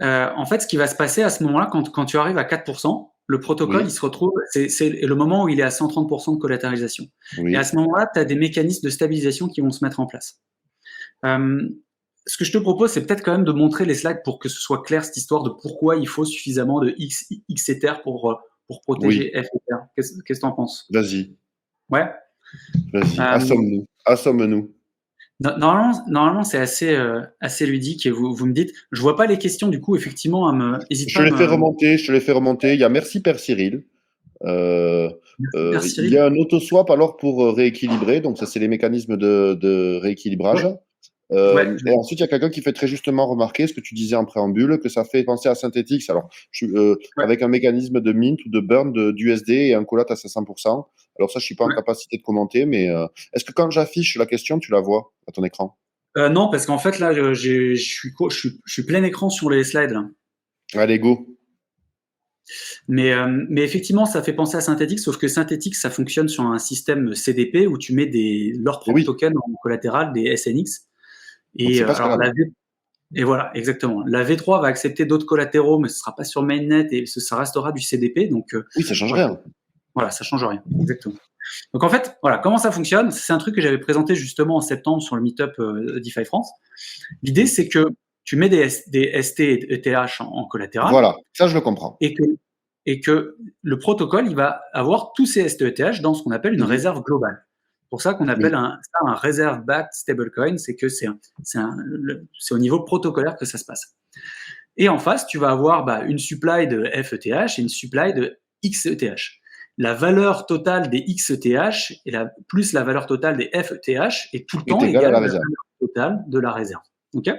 en fait, ce qui va se passer à ce moment-là, quand tu arrives à 4%, le protocole, il se retrouve, c'est le moment où il est à 130% de collatéralisation. Et à ce moment-là, tu as des mécanismes de stabilisation qui vont se mettre en place. Ce que je te propose, c'est peut-être quand même de montrer les slides pour que ce soit clair, cette histoire de pourquoi il faut suffisamment de XEther pour protéger FEther. Qu'est-ce que tu en penses? Vas-y. Ouais. Vas-y, assomme-nous. Normalement, c'est assez ludique et vous me dites. Je vois pas les questions du coup, effectivement, je te les fais remonter. Il y a merci Père Cyril. Il y a un auto-swap alors pour rééquilibrer. Donc ça, c'est les mécanismes de rééquilibrage. Et ensuite, il y a quelqu'un qui fait très justement remarquer ce que tu disais en préambule, que ça fait penser à Synthetix. Alors, avec un mécanisme de mint ou de burn d'USD et un collat à 500%. Alors ça, je suis pas en capacité de commenter, mais est-ce que quand j'affiche la question, tu la vois à ton écran? Non, parce qu'en fait, là, je suis plein écran sur les slides. Là. Allez, go. Mais effectivement, ça fait penser à Synthetix, sauf que Synthetix, ça fonctionne sur un système CDP où tu mets leurs propres tokens en collatéral, des SNX. Et, et voilà, exactement. La V3 va accepter d'autres collatéraux, mais ce ne sera pas sur mainnet et ça restera du CDP. Donc, oui, ça ne change rien. Voilà, ça ne change rien, exactement. Donc en fait, voilà, comment ça fonctionne? C'est un truc que j'avais présenté justement en septembre sur le meet-up DeFi France. L'idée, c'est que tu mets des ST et ETH en collatéral. Voilà, ça je le comprends. Et que le protocole, il va avoir tous ces ST-ETH dans ce qu'on appelle une réserve globale. C'est pour ça qu'on appelle un reserve-backed stablecoin, c'est que c'est au niveau protocolaire que ça se passe. Et en face, tu vas avoir une supply de FETH et une supply de XETH. La valeur totale des XETH plus la valeur totale des FETH est tout le temps égale à la valeur totale de la réserve. OK.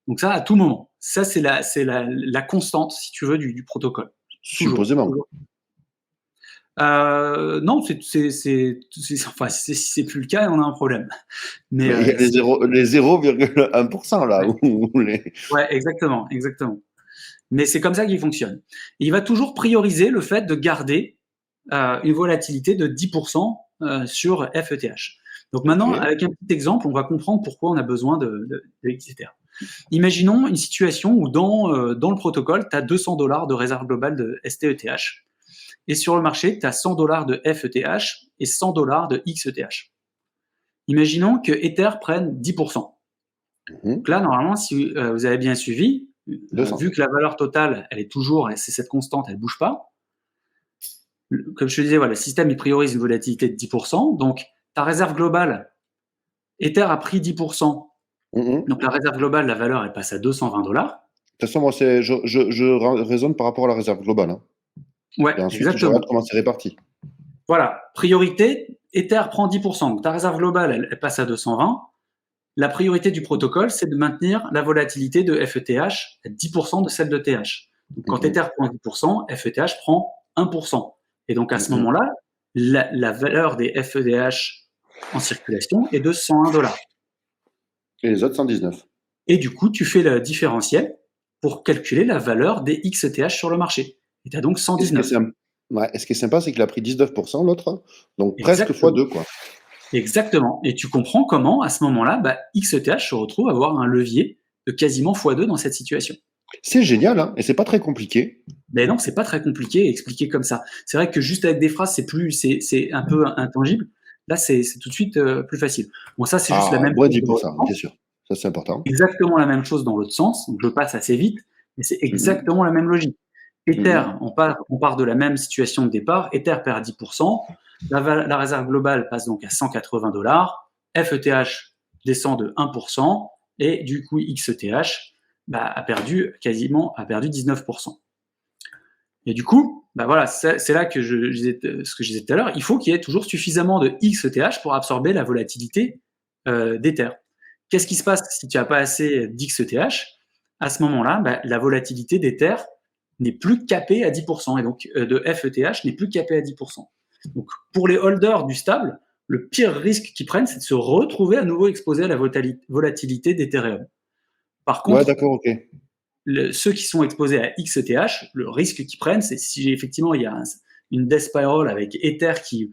Donc ça, à tout moment. Ça, c'est la constante, si tu veux, du protocole. Supposément. Non, enfin, si c'est plus le cas, on a un problème. Mais il y a les 0,1% là. Ouais, exactement. Mais c'est comme ça qu'il fonctionne. Et il va toujours prioriser le fait de garder une volatilité de 10% sur FETH. Donc maintenant, avec un petit exemple, on va comprendre pourquoi on a besoin de XETH. Imaginons une situation où dans le protocole, tu as $200 de réserve globale de STETH. Et sur le marché, tu as $100 de FETH et $100 de XETH. Imaginons que Ether prenne 10%. Donc là, normalement, si vous avez bien suivi, vu que la valeur totale, elle est toujours, c'est cette constante, elle ne bouge pas. Comme je te disais, voilà, le système il priorise une volatilité de 10%. Donc, ta réserve globale, Ether a pris 10%. Donc, la réserve globale, la valeur, elle passe à $220. De toute façon, moi, je raisonne par rapport à la réserve globale. Hein. Ouais, et ensuite, exactement. Je regarde comment c'est réparti. Voilà, priorité, Ether prend 10%. Donc, ta réserve globale, elle passe à 220. La priorité du protocole, c'est de maintenir la volatilité de FETH à 10% de celle de TH. Donc, quand Ether prend 10%, FETH prend 1%. Et donc, à ce moment-là, la valeur des FETH en circulation est de $101. Et les autres, 119. Et du coup, tu fais le différentiel pour calculer la valeur des XETH sur le marché. Et tu as donc 119. Et ce qui est sympa, c'est qu'il a pris 19%, l'autre. Donc, presque x2, quoi. Exactement. Et tu comprends comment, à ce moment-là, XETH se retrouve à avoir un levier de quasiment x2 dans cette situation. C'est génial, hein, et c'est pas très compliqué. Ben non, c'est pas très compliqué à expliquer comme ça. C'est vrai que juste avec des phrases, c'est un peu intangible. Là, c'est tout de suite plus facile. Bon, ça, c'est juste la même chose. Pour ça, bien sûr. Ça, c'est important. Exactement la même chose dans l'autre sens. Donc, je passe assez vite, mais c'est exactement la même logique. Ether, on part de la même situation de départ. Ether perd 10%. La réserve globale passe donc à $180. FETH descend de 1%. Et du coup, XETH a perdu 19%. Et du coup, voilà, c'est là que je disais ce que je disais tout à l'heure. Il faut qu'il y ait toujours suffisamment de XETH pour absorber la volatilité d'Ether. Qu'est-ce qui se passe si tu n'as pas assez d'XETH? À ce moment-là, la volatilité d'Ether n'est plus capée à 10%, et donc de FETH n'est plus capée à 10%. Donc, pour les holders du stable, le pire risque qu'ils prennent, c'est de se retrouver à nouveau exposés à la volatilité d'Ethereum. Par contre, ceux qui sont exposés à XETH, le risque qu'ils prennent, c'est si effectivement il y a une death spiral avec Ether qui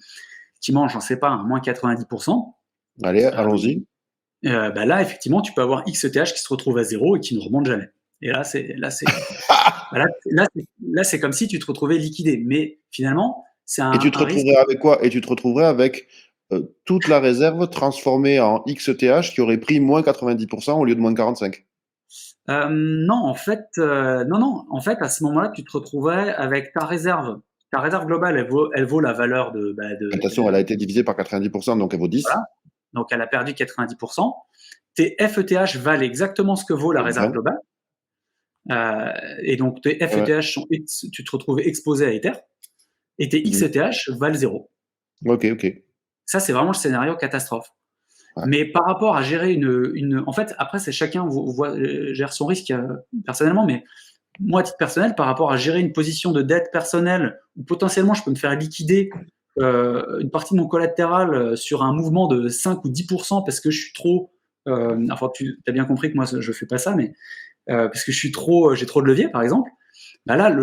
mange, j'en sais pas, un moins 90%. Allez, allons-y. Là, effectivement, tu peux avoir XETH qui se retrouve à 0 et qui ne remonte jamais. Et là, c'est comme si tu te retrouvais liquidé. Mais finalement, c'est un. Et tu te retrouverais avec quoi? Et tu te retrouverais avec toute la réserve transformée en XETH qui aurait pris moins 90% au lieu de moins 45%. Non, en fait, En fait, à ce moment-là, tu te retrouverais avec ta réserve. Ta réserve globale, elle vaut la valeur de. Attention, elle a été divisée par 90%, donc elle vaut 10. Voilà. Donc, elle a perdu 90%. Tes FETH valent exactement ce que vaut la réserve globale. Et donc, tes FETH, tu te retrouves exposé à Ether. Et tes XETH valent 0. Ok. Ça, c'est vraiment le scénario catastrophe. Ouais. Mais par rapport à gérer en fait, après, c'est chacun gère son risque personnellement, mais moi, à titre personnel, par rapport à gérer une position de dette personnelle où potentiellement je peux me faire liquider une partie de mon collatéral sur un mouvement de 5 ou 10% parce que je suis trop. Enfin, tu as bien compris que moi, je fais pas ça, mais parce que j'ai trop de levier, par exemple. Là,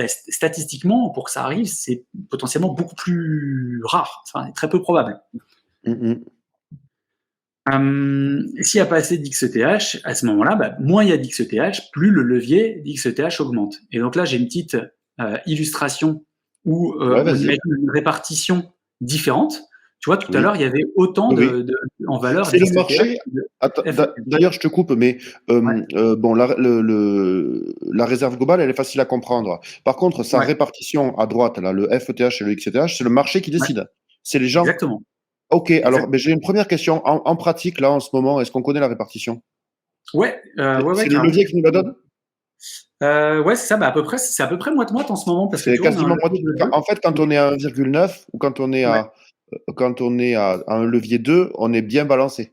statistiquement, pour que ça arrive, c'est potentiellement beaucoup plus rare, enfin, très peu probable. S'il n'y a pas assez d'XETH, à ce moment-là, moins il y a d'XETH, plus le levier d'XETH augmente. Et donc là, j'ai une petite illustration où Ouais, on vas-y. imagine une répartition différente. Tu vois, tout à Oui, l'heure, il y avait autant oui, oui. en valeur C'est le d'XETH marché. que de Attends, FETH. d'ailleurs, je te coupe, mais Ouais, bon, la réserve globale, elle est facile à comprendre. Par contre, sa ouais, répartition à droite, là, le FETH et le XETH, c'est le marché qui ouais, décide. C'est les gens. exactement, Ok, alors exact. ben, j'ai une première question. En pratique, là, en ce moment, est-ce qu'on connaît la répartition? Ouais, ouais, ouais, C'est le carrément. levier qui nous la donne? Ouais, c'est ça. Bah, à peu près, c'est à peu près moite-moite en ce moment parce que C'est tu vois, on a un quasiment levier moitié. de 2. En fait, quand on est à 1,9 ou Ouais. quand on est à un levier 2, on est bien balancé.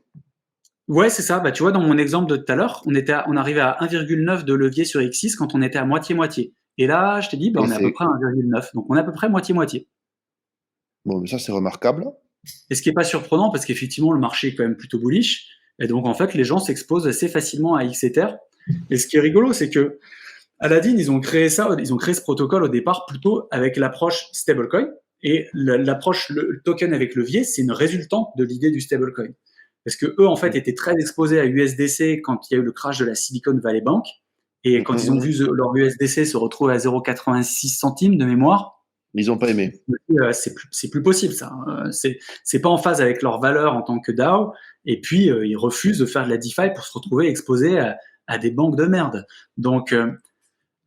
Ouais, c'est ça. Bah, tu vois, dans mon exemple de tout à l'heure, on arrivait à 1,9 de levier sur X6 quand on était à moitié-moitié. Et là, je t'ai dit, bah, Et on est à peu c'est près à 1,9. Donc, on est à peu près moitié-moitié. bon, mais ça, c'est remarquable. Et ce qui est pas surprenant parce qu'effectivement, le marché est quand même plutôt bullish. Et donc, en fait, les gens s'exposent assez facilement à XEther. Et ce qui est rigolo, c'est que Aladdin, ils ont créé ça, ils ont créé ce protocole au départ plutôt avec l'approche stablecoin. Et l'approche le token avec levier, c'est une résultante de l'idée du stablecoin. Parce que eux, en fait, étaient très exposés à USDC quand il y a eu le crash de la Silicon Valley Bank. Et quand ils ont vu leur USDC se retrouver à 0,86 centimes de mémoire, Ils n'ont pas aimé. c'est plus possible ça. C'est pas en phase avec leur valeur en tant que DAO. Et puis ils refusent de faire de la DeFi pour se retrouver exposés à des banques de merde. Donc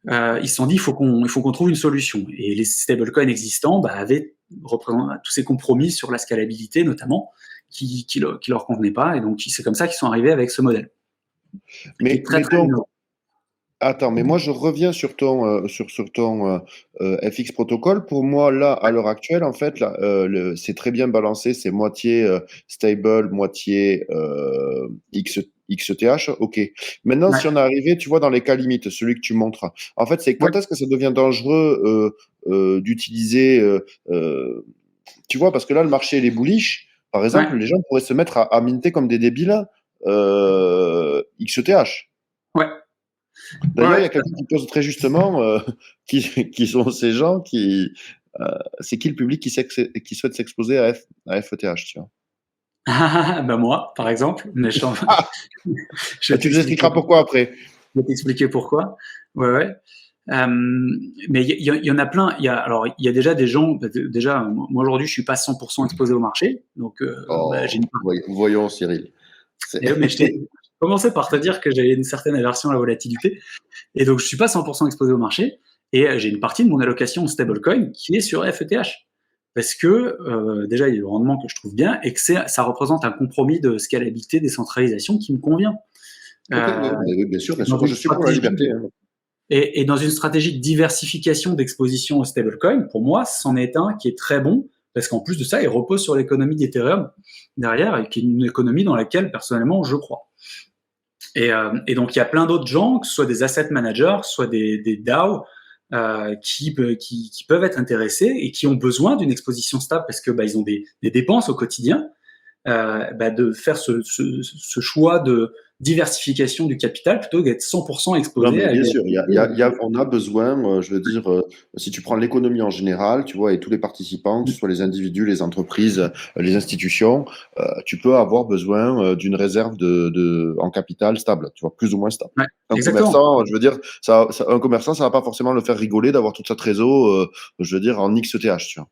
ils se sont dit il faut qu'on trouve une solution. Et les stablecoins existants avaient tous ces compromis sur la scalabilité notamment qui leur convenaient pas. Et donc c'est comme ça qu'ils sont arrivés avec ce modèle qui est très Mais très donc, innovant. attends, mais moi je reviens sur sur ton FX protocole. Pour moi, là, à l'heure actuelle, en fait, là, c'est très bien balancé. C'est moitié stable, moitié XETH. Ok. Maintenant, Ouais, si on est arrivé, tu vois, dans les cas limites, celui que tu montres, en fait, c'est ouais, quand est-ce que ça devient dangereux d'utiliser, tu vois, parce que là, le marché, il est bullish. Par ouais, exemple, les gens pourraient se mettre à minter comme des débiles XETH. ouais, ouais, D'ailleurs, il ouais, y a tout à quelqu'un qui pose très justement qui sont ces gens euh, c'est qui le public qui souhaite s'exposer à FETH, tu vois. bah moi, par exemple, mais Ah, je vais tu nous t'expliquer. expliqueras pourquoi après. Je vais t'expliquer pourquoi. Ouais, ouais. Mais il y en a plein. Il y a déjà des gens. Déjà, moi aujourd'hui, je suis pas 100% exposé au marché, donc j'ai Oh, une. voyons, Cyril. Mais je t'ai commencé par te dire que j'avais une certaine aversion à la volatilité, et donc je suis pas 100% exposé au marché, et j'ai une partie de mon allocation en stablecoin qui est sur FETH. Parce que déjà, il y a le rendement que je trouve bien et que ça représente un compromis de scalabilité, décentralisation qui me convient. Ok, oui, Euh, oui, bien sûr, bien sûr. dans Moi, une je suis pour la stratégie liberté, hein. Et dans une stratégie de diversification d'exposition au stablecoin, pour moi, c'en est un qui est très bon, parce qu'en plus de ça, il repose sur l'économie d'Ethereum derrière, et qui est une économie dans laquelle, personnellement, je crois. Et donc, il y a plein d'autres gens, que ce soit des asset managers, soit des DAO, qui peuvent être intéressés et qui ont besoin d'une exposition stable parce que ils ont des dépenses au quotidien, de faire ce choix de diversification du capital plutôt que d'être 100% Non, exposé mais à bien une sûr, volatilité. on a besoin, je veux dire, si tu prends l'économie en général, tu vois, et tous les participants, que ce soit les individus, les entreprises, les institutions, tu peux avoir besoin d'une réserve en capital stable, tu vois, plus ou moins stable. Ouais, Un exactement. commerçant, je veux dire, un commerçant, ça va pas forcément le faire rigoler d'avoir toute sa trésor, je veux dire, en XETH, tu vois.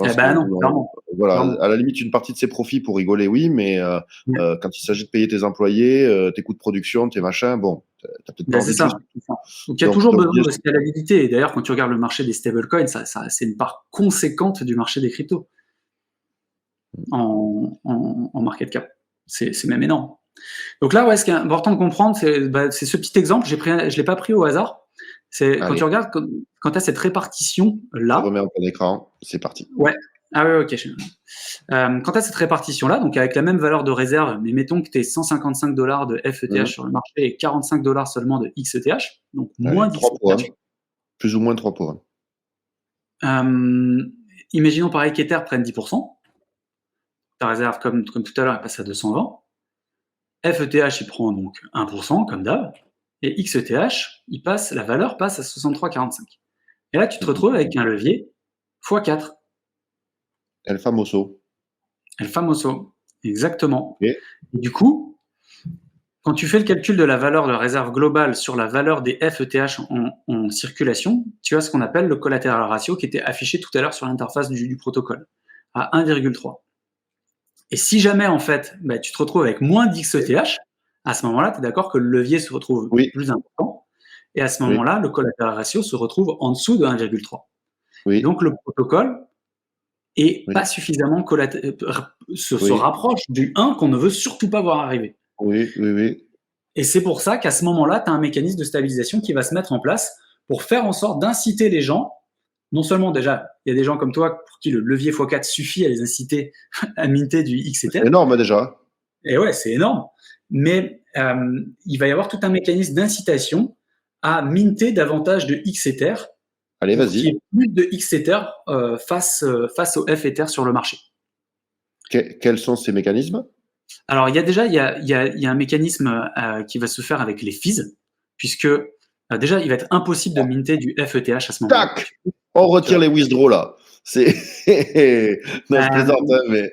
Je Eh pense que ben non, clairement, voilà, clairement. à la limite une partie de ses profits pour rigoler, oui, mais Ouais. quand il s'agit de payer tes employés, tes coûts de production, tes machins, bon, t'as peut-être pas C'est envie de jouer ça, sur c'est ça. Donc il y a donc, toujours besoin bien de sûr. scalabilité. Et d'ailleurs, quand tu regardes le marché des stablecoins, c'est une part conséquente du marché des cryptos en market cap. C'est même énorme. Donc là, ouais, ce qui est important de comprendre, c'est ce petit exemple. Je l'ai pas pris au hasard. C'est quand tu Allez, regardes, quand tu as cette répartition je là, remets en plein écran, c'est parti. ouais. Ah ouais, ok. Quand tu as cette répartition-là, donc avec la même valeur de réserve, mais mettons que tu aies $155 de FETH Mmh. sur le marché et $45 seulement de XETH, donc moins Allez, 3 pour 1, d'XETH. plus ou moins 3 pour 1. Imaginons pareil qu'Ether prenne 10%. Ta réserve, comme tout à l'heure, elle passe à 220. FETH, il prend donc 1%, comme d'hab. Et XETH, la valeur passe à 63,45. Et là, tu te retrouves avec un levier x4. El famoso. El famoso. Exactement. Ok. Et du coup, quand tu fais le calcul de la valeur de la réserve globale sur la valeur des FETH en circulation, tu as ce qu'on appelle le collateral ratio qui était affiché tout à l'heure sur l'interface du protocole, à 1,3. Et si jamais, en fait, tu te retrouves avec moins d'XETH, à ce moment-là, tu es d'accord que le levier se retrouve plus important. Et à ce moment-là, le collateral ratio se retrouve en dessous de 1,3. Oui. Donc, le protocole est pas suffisamment se rapproche du 1 qu'on ne veut surtout pas voir arriver. Oui. Et c'est pour ça qu'à ce moment-là, tu as un mécanisme de stabilisation qui va se mettre en place pour faire en sorte d'inciter les gens. Non seulement déjà, il y a des gens comme toi pour qui le levier x4 suffit à les inciter à minter du XETH. C'est énorme déjà. Et ouais, c'est énorme. Mais il va y avoir tout un mécanisme d'incitation à minter davantage de XEther. Allez, vas-y. Qu'il y ait plus de XEther face au FEther sur le marché. Quels sont ces mécanismes? Alors, il y a un mécanisme qui va se faire avec les fees, puisque déjà, il va être impossible de minter du FETH à ce moment-là. Tac! On retire les withdraws là. C'est. Non, je plaisante, mais.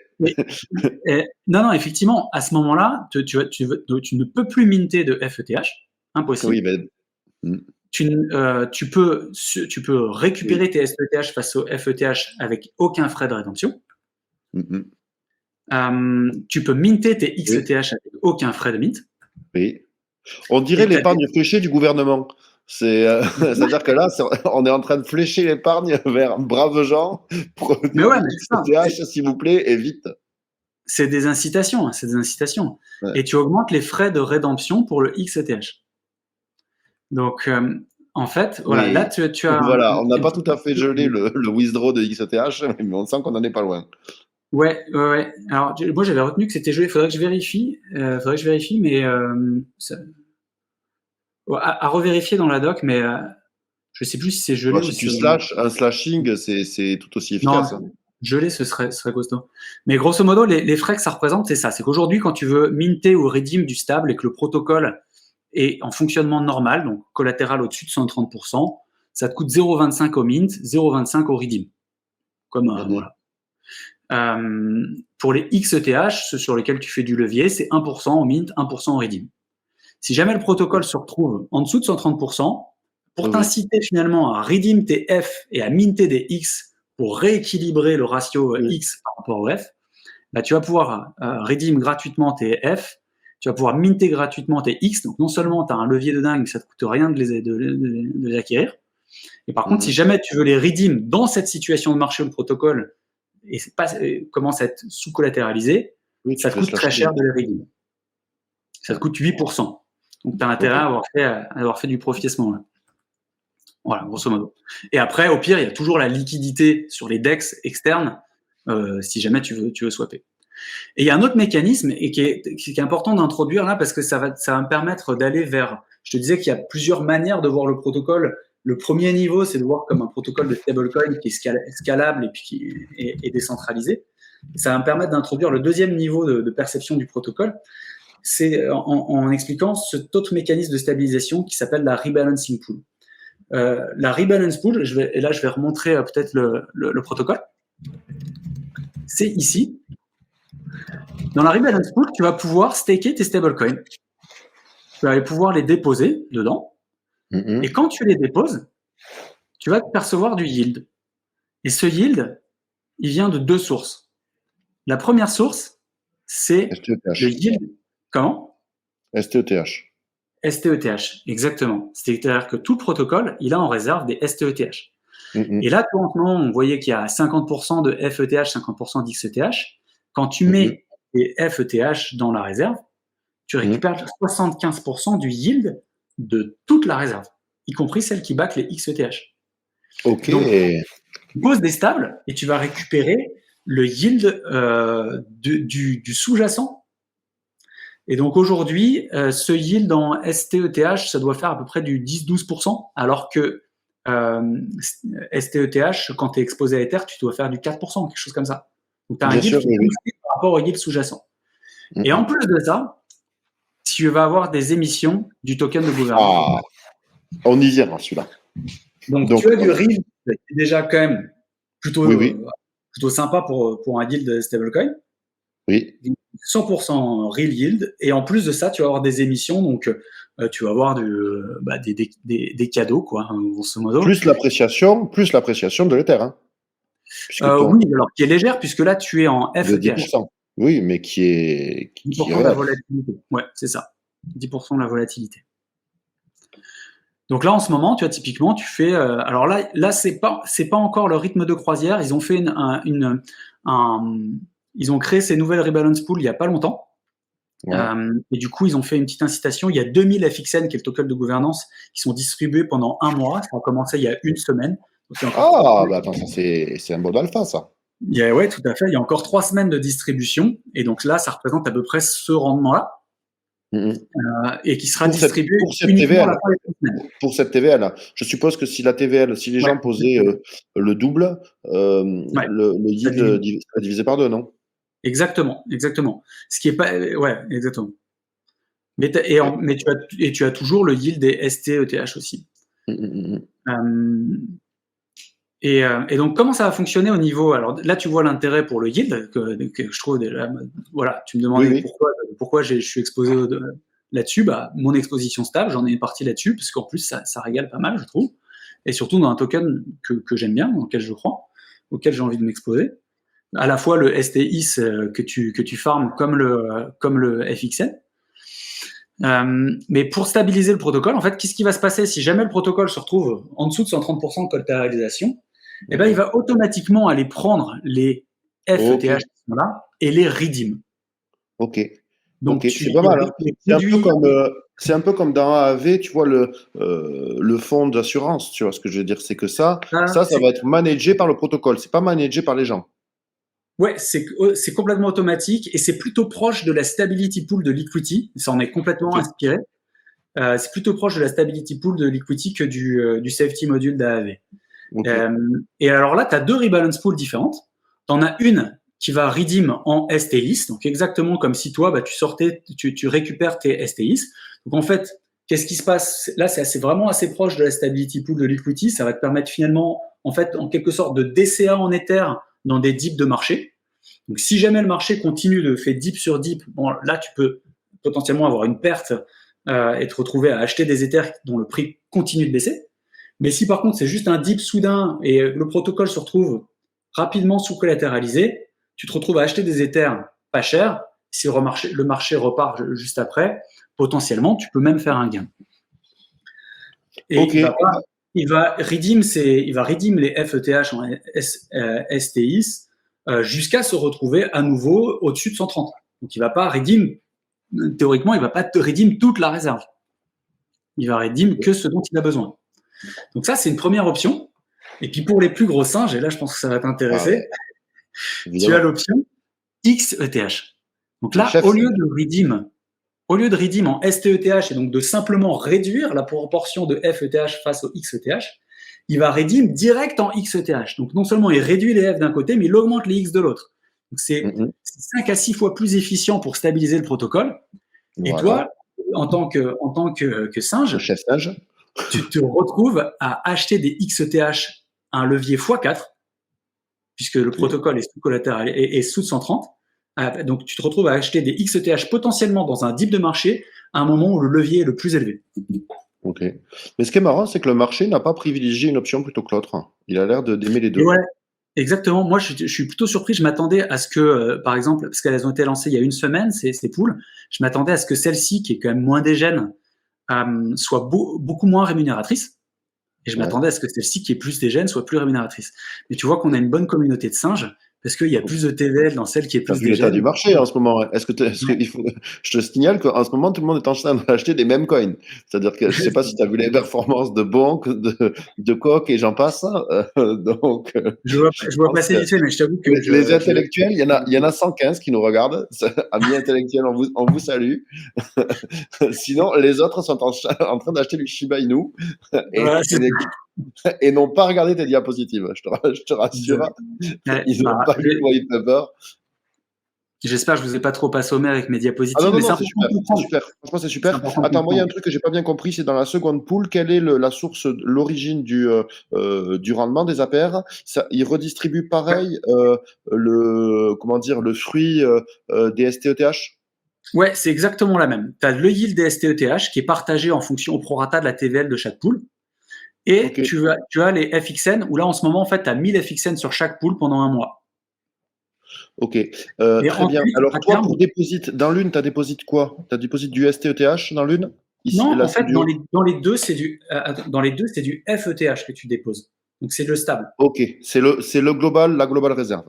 Non, effectivement, à ce moment-là, tu ne peux plus minter de FETH. Impossible. Oui, ben. Tu peux récupérer tes SETH face au FETH avec aucun frais de rédemption. Tu peux minter tes XETH avec aucun frais de mint. Oui. On dirait l'épargne fléchée du gouvernement. C'est-à-dire que là, on est en train de flécher l'épargne vers braves gens. Mais ouais, mais XETH, s'il vous plaît, et vite. C'est des incitations. Ouais. Et tu augmentes les frais de rédemption pour le XETH. Donc, en fait, voilà, là, tu as. Voilà, on n'a pas tout à fait gelé le withdraw de XETH, mais on sent qu'on n'en est pas loin. Ouais. Alors, moi, j'avais retenu que c'était gelé. Faudrait que je vérifie. Mais à revérifier dans la doc, mais je sais plus si c'est gelé ou si tu slash, un slashing, c'est tout aussi efficace. Non, gelé, ce serait costaud. Mais grosso modo, les frais que ça représente, c'est ça. C'est qu'aujourd'hui, quand tu veux minter ou redeem du stable et que le protocole est en fonctionnement normal, donc collatéral au-dessus de 130%, ça te coûte 0,25 au mint, 0,25 au redeem. Comme voilà. Pour les XETH, ceux sur lesquels tu fais du levier, c'est 1% au mint, 1% au redeem. Si jamais le protocole se retrouve en dessous de 130%, pour t'inciter finalement à redeem tes F et à minter des X pour rééquilibrer le ratio X par rapport au F, tu vas pouvoir redeem gratuitement tes F, tu vas pouvoir minter gratuitement tes X. Donc non seulement tu as un levier de dingue, mais ça ne te coûte rien de les acquérir. Et par contre, si jamais tu veux les redeem dans cette situation de marché où le protocole commence à être sous-collatéralisé, ça te coûte très cher de les redeem. Ça te coûte 8%. Donc tu as intérêt à avoir fait du profit à ce moment-là. Voilà, grosso modo. Et après, au pire, il y a toujours la liquidité sur les DEX externes si jamais tu veux swapper. Et il y a un autre mécanisme et qui est important d'introduire là parce que ça va me permettre d'aller vers. Je te disais qu'il y a plusieurs manières de voir le protocole. Le premier niveau, c'est de voir comme un protocole de stablecoin qui est scalable et puis qui est décentralisé. Et ça va me permettre d'introduire le deuxième niveau de perception du protocole. C'est en expliquant cet autre mécanisme de stabilisation qui s'appelle la rebalancing pool. La rebalance pool, je vais remontrer peut-être le protocole. C'est ici. Dans la rebalance pool, tu vas pouvoir staker tes stablecoins. Tu vas pouvoir les déposer dedans. Et quand tu les déposes, tu vas percevoir du yield. Et ce yield, il vient de deux sources. La première source, c'est le yield. Comment ? STETH. STETH, exactement. C'est-à-dire que tout le protocole, il a en réserve des STETH. Et là, en ce moment, on voyait qu'il y a 50% de FETH, 50% d'XETH. Quand tu mets des FETH dans la réserve, tu récupères 75% du yield de toute la réserve, y compris celle qui back les XETH. Ok. Donc, tu poses des stables et tu vas récupérer le yield du sous-jacent. Et donc aujourd'hui, ce yield en STETH, ça doit faire à peu près du 10-12%, alors que STETH, quand tu es exposé à Ether, tu dois faire du 4%, quelque chose comme ça. Donc tu as un yield qui est boosté par rapport au yield sous-jacent. Et en plus de ça, tu vas avoir des émissions du token de gouvernement. On y vient, celui-là. Donc tu as du RIV, c'est déjà quand même plutôt sympa pour un yield stablecoin. Oui. 100% real yield. Et en plus de ça, tu vas avoir des émissions. Donc, tu vas avoir des cadeaux, quoi, grosso modo. Plus l'appréciation de l'Ether. Hein, Oui, alors qui est légère, puisque là, tu es en de FETH. 10%. Oui, mais qui est 10% de la volatilité. Ouais, c'est ça. 10% de la volatilité. Donc là, en ce moment, tu vois, typiquement, tu fais. Alors là, c'est pas encore le rythme de croisière. Ils ont fait ils ont créé ces nouvelles rebalance pools il y a pas longtemps. Ouais. Et du coup, ils ont fait une petite incitation. Il y a 2000 FXN, qui est le token de gouvernance, qui sont distribués pendant un mois. Ça a commencé il y a une semaine. Donc, bah attends, ça c'est un bon alpha, ça. Ouais, tout à fait. Il y a encore 3 semaines de distribution. Et donc là, ça représente à peu près ce rendement-là. Et qui sera distribué uniquement à la fin des 3 semaines. Pour cette TVL, je suppose que si la TVL, si les gens posaient le double, le yield serait divisé par 2, non? Exactement. Ce qui est pas, ouais, exactement. Mais tu as toujours le yield des ST-ETH aussi. Et donc, comment ça va fonctionner au niveau. Alors là, tu vois l'intérêt pour le yield, que je trouve déjà. Voilà, tu me demandais pourquoi je suis exposé là-dessus. Bah, mon exposition stable, j'en ai une partie là-dessus, parce qu'en plus, ça régale pas mal, je trouve. Et surtout dans un token que j'aime bien, dans lequel je crois, auquel j'ai envie de m'exposer. À la fois le STIS que tu farmes comme le FXN. Mais pour stabiliser le protocole, en fait, qu'est-ce qui va se passer si jamais le protocole se retrouve en dessous de 130% de collatéralisation? Eh ben, il va automatiquement aller prendre les FETH qui sont là et les redeem. Ok. Donc, c'est pas mal. Hein. C'est un peu comme dans AAV, tu vois, le fonds d'assurance. Tu vois ce que je veux dire? C'est que ça va être managé par le protocole. C'est pas managé par les gens. Ouais, c'est complètement automatique et c'est plutôt proche de la stability pool de Liquity. Ça en est complètement inspiré. C'est plutôt proche de la stability pool de Liquity que du safety module d'AAV. Et alors là, tu as 2 rebalance pools différentes. Tu en as une qui va redeem en STIs, donc exactement comme si toi, tu récupères tes STIs. Donc en fait, qu'est-ce qui se passe? Là, c'est vraiment assez proche de la stability pool de Liquity. Ça va te permettre finalement, en fait, en quelque sorte, de DCA en Ether dans des dips de marché. Donc si jamais le marché continue de faire dip sur dip, bon, là, tu peux potentiellement avoir une perte et te retrouver à acheter des Ethers dont le prix continue de baisser. Mais si par contre c'est juste un dip soudain et le protocole se retrouve rapidement sous-collatéralisé, tu te retrouves à acheter des Ethers pas chers. Si le marché repart juste après, potentiellement, tu peux même faire un gain. Et il va redeem les FETH en STIs jusqu'à se retrouver à nouveau au-dessus de 130. Donc il va pas redeem, théoriquement, il va pas te redeem toute la réserve. Il va redeem que ce dont il a besoin. Donc ça, c'est une première option. Et puis pour les plus gros singes, et là je pense que ça va t'intéresser, tu as l'option XETH. Donc là, au lieu de redeem en STETH et donc de simplement réduire la proportion de FETH face au XETH, il va redeem direct en XETH. Donc non seulement il réduit les F d'un côté, mais il augmente les X de l'autre. Donc c'est 5 à 6 fois plus efficient pour stabiliser le protocole. Et toi, en tant que singe, chef singe, tu te retrouves à acheter des XETH à un levier x4, puisque le protocole est sous collatéral et sous 130. Donc, tu te retrouves à acheter des XETH potentiellement dans un dip de marché à un moment où le levier est le plus élevé. Ok. Mais ce qui est marrant, c'est que le marché n'a pas privilégié une option plutôt que l'autre. Il a l'air d'aimer les deux. Ouais, exactement. Moi, je suis plutôt surpris. Je m'attendais à ce que, par exemple, parce qu'elles ont été lancées il y a une semaine, ces pools, je m'attendais à ce que celle-ci, qui est quand même moins dégène, soit beaucoup moins rémunératrice. Et je m'attendais à ce que celle-ci, qui est plus dégène, soit plus rémunératrice. Mais tu vois qu'on a une bonne communauté de singes, parce qu'il y a plus de TVL dans celle qui est plus dégène. L'état du marché en ce moment. Je te signale qu'en ce moment, tout le monde est en train d'acheter des mêmes coins. C'est-à-dire que je ne sais pas si tu as vu les performances de Bonk, de Coq et j'en passe. Donc, je vois passer vite fait, mais je t'avoue que. Les intellectuels, il y en a 115 qui nous regardent. Amis intellectuels, on vous salue. Sinon, les autres sont en train d'acheter du Shiba Inu et n'ont pas regardé tes diapositives. Je te rassure. Ils n'ont pas lu le white paper. J'espère que je vous ai pas trop assommé avec mes Ah non, diapositives, non, mais c'est non, c'est important super, de c'est comprendre. super. Franchement, c'est C'est super. important de Attends, moi, il y a un comprendre. truc que j'ai pas bien compris, c'est dans la seconde poule, quelle est la source, l'origine du rendement des APR? Ça, il redistribue Ouais. pareil comment dire, le fruit des STETH? Ouais, c'est exactement la même. Tu as le yield des STETH qui est partagé en fonction au prorata de la TVL de chaque pool. Ok, Et tu as les FXN, où là, en ce moment, en fait, tu as 1000 FXN sur chaque pool pendant un mois. ok. Et Très bien. ensuite, Alors, à toi, terme, pour déposit, dans l'une, tu as déposité quoi? Tu as déposité du STETH dans l'une? Ici, non, là, en c'est fait, du. dans les deux, dans les deux, c'est du FETH que tu déposes. Donc, c'est le stable. Ok, c'est le global, la global réserve.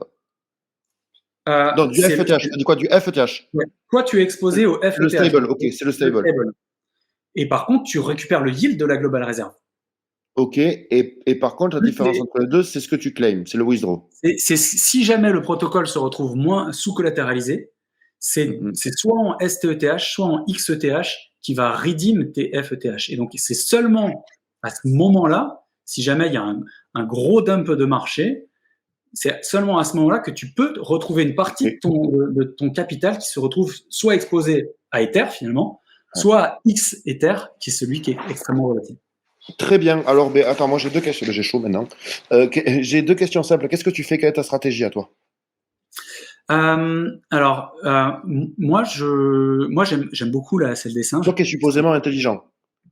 Non, du C'est FETH. Tu as dit quoi? Du FETH. ouais. Toi, tu es exposé au Le FETH, stable, donc ok, c'est le le stable. stable. Et par contre, tu récupères le yield de la global réserve. Ok, et par contre, la Plus différence entre les deux, c'est ce que tu claims, c'est le withdraw. si jamais le protocole se retrouve moins sous-collatéralisé, Mhm. c'est soit en STETH, soit en XETH qui va redeem tes FETH. Et donc, c'est seulement à ce moment-là, si jamais il y a un gros dump de marché, c'est seulement à ce moment-là que tu peux retrouver une Ok. partie de ton capital qui se retrouve soit exposé à Ether finalement, Ouais. soit à X Ether, qui est celui qui est extrêmement volatile. Très bien. Alors, ben, attends, moi j'ai deux questions. Ben, j'ai chaud maintenant. J'ai deux questions simples. Qu'est-ce que tu fais? Quelle est ta stratégie à toi? Alors, moi j'aime beaucoup celle des Toi singes. qui es supposément intelligent.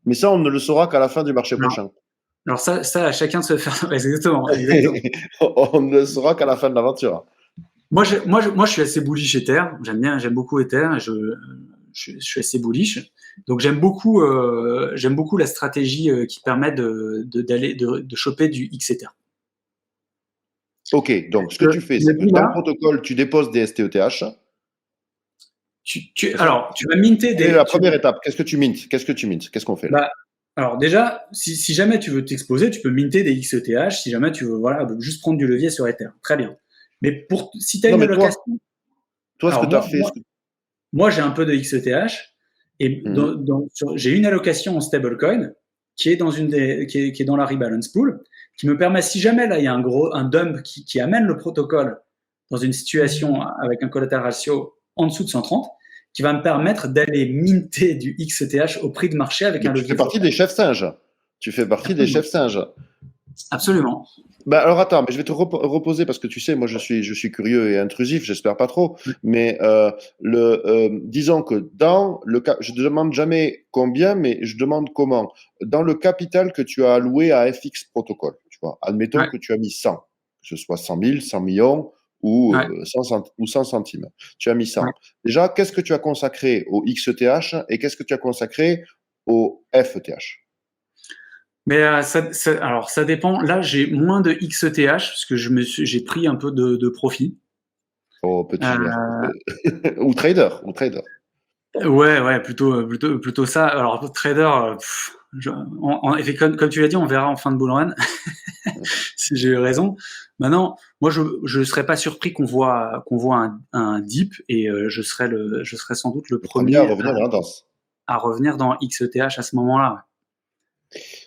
Mais ça, on ne le saura qu'à la fin du marché Alors, prochain. alors ça, à chacun de se faire. Exactement, exactement. On ne le saura qu'à la fin de l'aventure. Moi, je suis assez bullish Ether. J'aime beaucoup Ether. Je suis assez bullish. Donc, j'aime beaucoup la stratégie qui permet de choper du XEther. Ok, donc ce que Je tu fais, me c'est que dis dans le là, protocole, tu déposes des STETH. C'est ça? alors, tu vas minter Quelle est la première étape? Qu'est-ce que tu mintes? Qu'est-ce que tu mintes? Qu'est-ce qu'on fait là? bah, alors déjà, si jamais tu veux t'exposer, tu peux minter des XETH. Si jamais tu veux, voilà, juste prendre du levier sur Ether. Très bien. Mais si tu as Non, une mais allocation, toi, ce alors que tu as fait. moi, j'ai un peu de XETH et Mhm. j'ai une allocation en stablecoin qui est qui est dans la rebalance pool, qui me permet, si jamais là il y a un dump qui amène le protocole dans une situation avec un collateral ratio en dessous de 130, qui va me permettre d'aller minter du XETH au prix de marché avec Mais un tu fais levier partie forfait. des chefs singes. Tu fais partie des Absolument. chefs singes. Absolument. Bah alors attends, mais je vais te reposer parce que tu sais, moi je suis curieux et intrusif, j'espère pas trop. Mais disons que dans le cas, je ne demande jamais combien, mais je demande comment. Dans le capital que tu as alloué à FX Protocol, tu vois, admettons Ouais, que tu as mis 100, que ce soit 100 000, 100 millions ou, ouais, 100 centimes. Tu as mis ouais. 100. Déjà, qu'est-ce que tu as consacré au XETH et qu'est-ce que tu as consacré au FETH? Mais alors ça dépend. Là, j'ai moins de XETH parce que j'ai pris un peu de profit. Au petit joueur. Euh, Ou trader, ou trader. ouais, plutôt ça. Alors trader, comme tu l'as dit, on verra en fin de bull run si j'ai eu raison. Maintenant, moi, je serais pas surpris qu'on voit un dip et je serais sans doute le Le premier à premier revenir dans la danse. à revenir dans XETH à ce moment-là.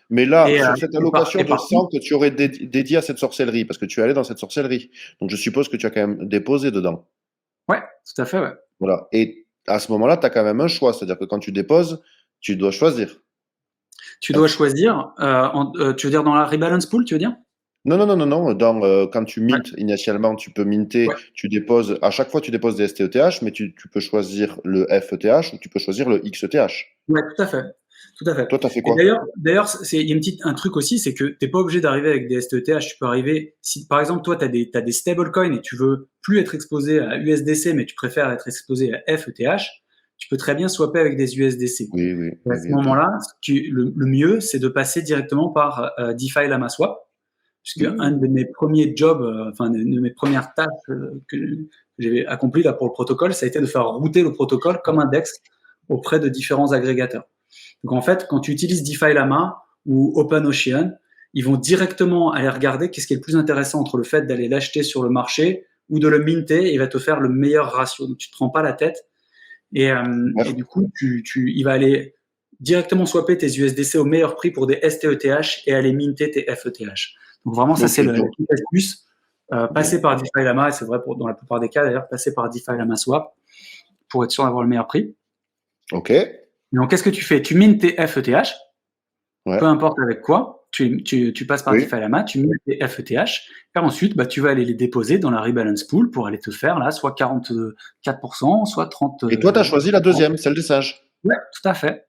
Mais là, Et, euh, sur cette allocation et de par contre, 100 que tu aurais dédié à cette sorcellerie, parce que tu es allé dans cette sorcellerie, donc je suppose que tu as quand même déposé dedans. ouais, tout à fait, ouais. Voilà. Et à ce moment-là, tu as quand même un choix, c'est-à-dire que quand tu déposes, tu dois choisir. Tu dois choisir. Tu veux dire dans la rebalance pool, tu veux dire? Non, non, non, non, non. Quand tu Ouais, mintes initialement, tu peux minter, ouais, tu déposes, à chaque fois tu déposes des STETH, mais tu peux choisir le FETH ou tu peux choisir le XETH. ouais, tout à fait. Tout à fait. Toi, tu as fait Et quoi? d'ailleurs, il y a un truc aussi, c'est que t'es pas obligé d'arriver avec des STETH. Tu peux arriver, si par exemple, toi, t'as des stablecoins et tu veux plus être exposé à USDC, mais tu préfères être exposé à FETH, tu peux très bien swapper avec des USDC. Oui, oui, Et à oui, ce oui, ok. moment-là, le mieux, c'est de passer directement par DeFi Lama Swap, puisque un Mmh. de mes premiers jobs, enfin, une de mes premières tâches que j'ai accompli là pour le protocole, ça a été de faire router le protocole comme un DEX auprès de différents agrégateurs. Donc en fait, quand tu utilises DeFi Lama ou OpenOcean, ils vont directement aller regarder qu'est-ce qui est le plus intéressant entre le fait d'aller l'acheter sur le marché ou de le minter, et il va te faire le meilleur ratio. Donc tu te prends pas la tête et Bref. du coup, il va aller directement swapper tes USDC au meilleur prix pour des STETH et aller minter tes FETH. Donc vraiment, ça Ok, c'est la donc petite astuce. passer par DeFi Lama, et c'est vrai dans la plupart des cas d'ailleurs, passer par DeFi Lama Swap pour être sûr d'avoir le meilleur prix. Ok. Donc, qu'est-ce que tu fais? Tu mines tes FETH, Ouais. peu importe avec quoi, tu passes par Oui. DeFi Lama, tu mines tes FETH, et ensuite, tu vas aller les déposer dans la Rebalance Pool pour aller te faire là, soit 44%, soit 30%. Et toi, tu as choisi la deuxième, celle des singes. Ouais, tout à fait.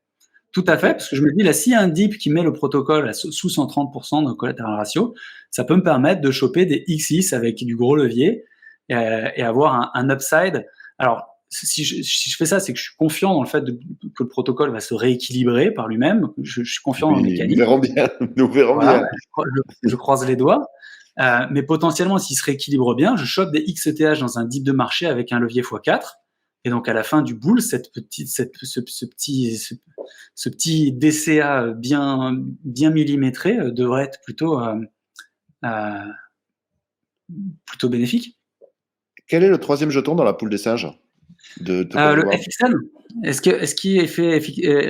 Tout à fait, parce que je me dis, là, s'il y a un DIP qui met le protocole sous 130% de collateral ratio, ça peut me permettre de choper des XIS avec du gros levier et avoir un upside. Alors, si je fais ça, c'est que je suis confiant dans le fait que le protocole va se rééquilibrer par lui-même. Je suis confiant dans le mécanisme. Nous verrons bien. Nous verrons Voilà, bien. je croise les doigts. Mais potentiellement, s'il se rééquilibre bien, je chope des XETH dans un DIP de marché avec un levier x4. Et donc, à la fin du bull, ce petit DCA bien millimétré devrait être plutôt bénéfique. Quel est le troisième jeton dans la poule des singes de le FXN. Est-ce qu'il fait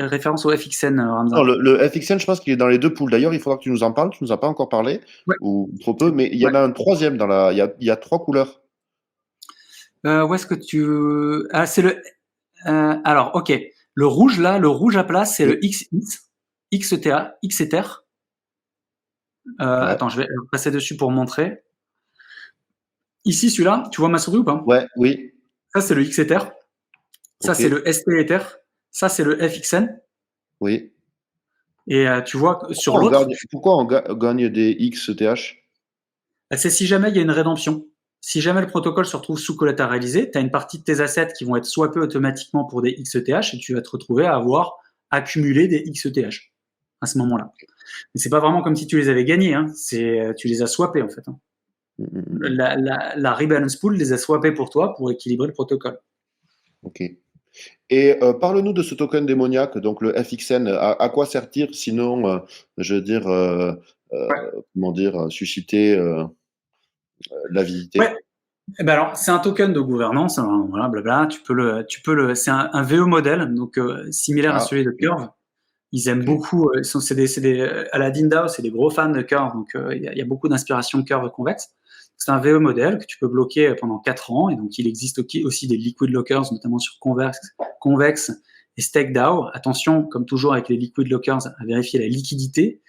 référence au FXN, Ramzan? Non, le FXN, je pense qu'il est dans les deux poules. D'ailleurs, il faudra que tu nous en parles. Tu nous as pas encore parlé, Ouais. ou trop peu, mais il y en a un troisième dans la. Il y a 3 couleurs. Où est-ce que tu... Ah, c'est le... alors, ok. Le rouge, là, le rouge à plat, c'est le XETA, XETher. Attends, je vais passer dessus pour montrer. Ici, celui-là, tu vois ma souris ou pas? Ouais, oui. Ça, c'est le XEther. Ça, c'est le ST Ether. Ça, c'est le FXN. Oui. Et tu vois, sur l'autre... Pourquoi on gagne des XETH? C'est si jamais il y a une rédemption. Si jamais le protocole se retrouve sous-collatéralisé, tu as une partie de tes assets qui vont être swappés automatiquement pour des XETH et tu vas te retrouver à avoir accumulé des XETH à ce moment-là. Mais c'est pas vraiment comme si tu les avais gagnés, hein. Tu les as swappés en fait. Hein. La Rebalance Pool les a swappés pour toi pour équilibrer le protocole. Ok. Et parle-nous de ce token démoniaque, donc le FXN. À quoi sert-il sinon, je veux dire, comment dire, susciter l'avidité? Ouais. Eh ben alors, c'est un token de gouvernance, hein, voilà, blabla. C'est un VE modèle, donc similaire à celui de Curve. Ils aiment beaucoup. À la DINDAO, c'est des gros fans de Curve, donc il y a beaucoup d'inspiration Curve convexe. C'est un VE modèle que tu peux bloquer pendant 4 ans, et donc il existe aussi des liquid lockers, notamment sur Convex et StakeDAO. Attention, comme toujours avec les liquid lockers, à vérifier la liquidité.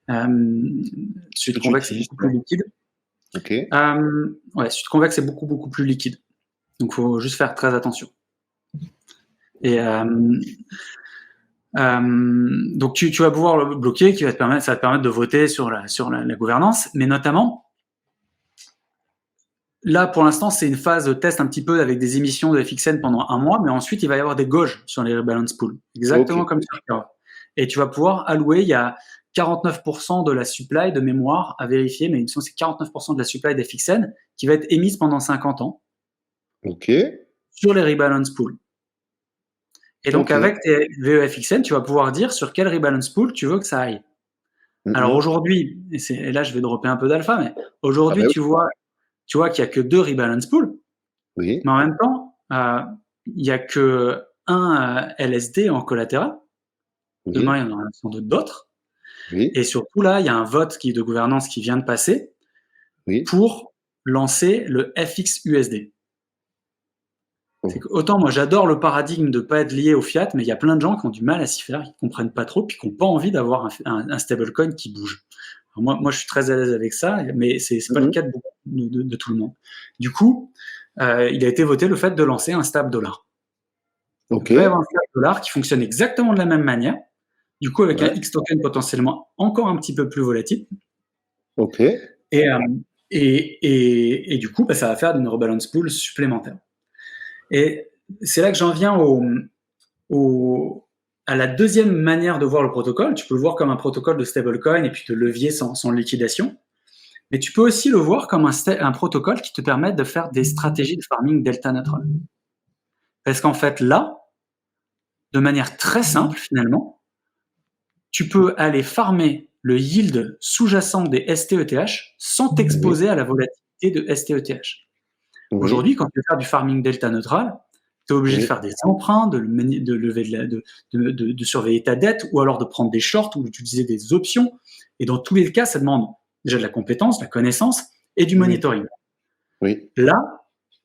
Celui de Convex est beaucoup plus liquide. Ok. Celui de Convex est beaucoup plus liquide. Donc, il faut juste faire très attention. Et donc, tu vas pouvoir le bloquer, ça va te permettre de voter sur la gouvernance, mais notamment, là, pour l'instant, c'est une phase de test un petit peu avec des émissions de FXN pendant 1 mois, mais ensuite, il va y avoir des gauges sur les rebalance pools, exactement comme sur Curve. Et tu vas pouvoir allouer, il y a 49% de la supply de mémoire à vérifier, mais il me semble que c'est 49% de la supply d'FXN qui va être émise pendant 50 ans. Ok. Sur les rebalance pools. Et donc, avec tes VEFXN, tu vas pouvoir dire sur quel rebalance pool tu veux que ça aille. Alors aujourd'hui, et là je vais dropper un peu d'alpha, mais aujourd'hui tu vois qu'il n'y a que 2 rebalance pools. Oui. Mais en même temps, il n'y a que un LSD en collatéral. Oui. Demain, il y en aura sans doute d'autres. Oui. Et surtout là, il y a un vote de gouvernance qui vient de passer pour lancer le FXUSD. Autant moi j'adore le paradigme de ne pas être lié au fiat, mais il y a plein de gens qui ont du mal à s'y faire, qui ne comprennent pas trop, puis qui n'ont pas envie d'avoir un stablecoin qui bouge. Alors moi je suis très à l'aise avec ça, mais c'est pas le cas de tout le monde. Du coup, il a été voté le fait de lancer un stable dollar. Donc, il va y avoir un stable dollar qui fonctionne exactement de la même manière, du coup avec un X token potentiellement encore un petit peu plus volatile. Et du coup, ça va faire une rebalance pool supplémentaire. Et c'est là que j'en viens à la deuxième manière de voir le protocole. Tu peux le voir comme un protocole de stablecoin et puis de levier sans liquidation. Mais tu peux aussi le voir comme un protocole qui te permet de faire des stratégies de farming delta neutral. Parce qu'en fait, là, de manière très simple, finalement, tu peux aller farmer le yield sous-jacent des STETH sans t'exposer à la volatilité de STETH. Aujourd'hui, quand tu veux faire du farming delta neutral, tu es obligé de faire des emprunts, de surveiller ta dette, ou alors de prendre des shorts ou d'utiliser des options. Et dans tous les cas, ça demande déjà de la compétence, de la connaissance et du monitoring. Oui. Là,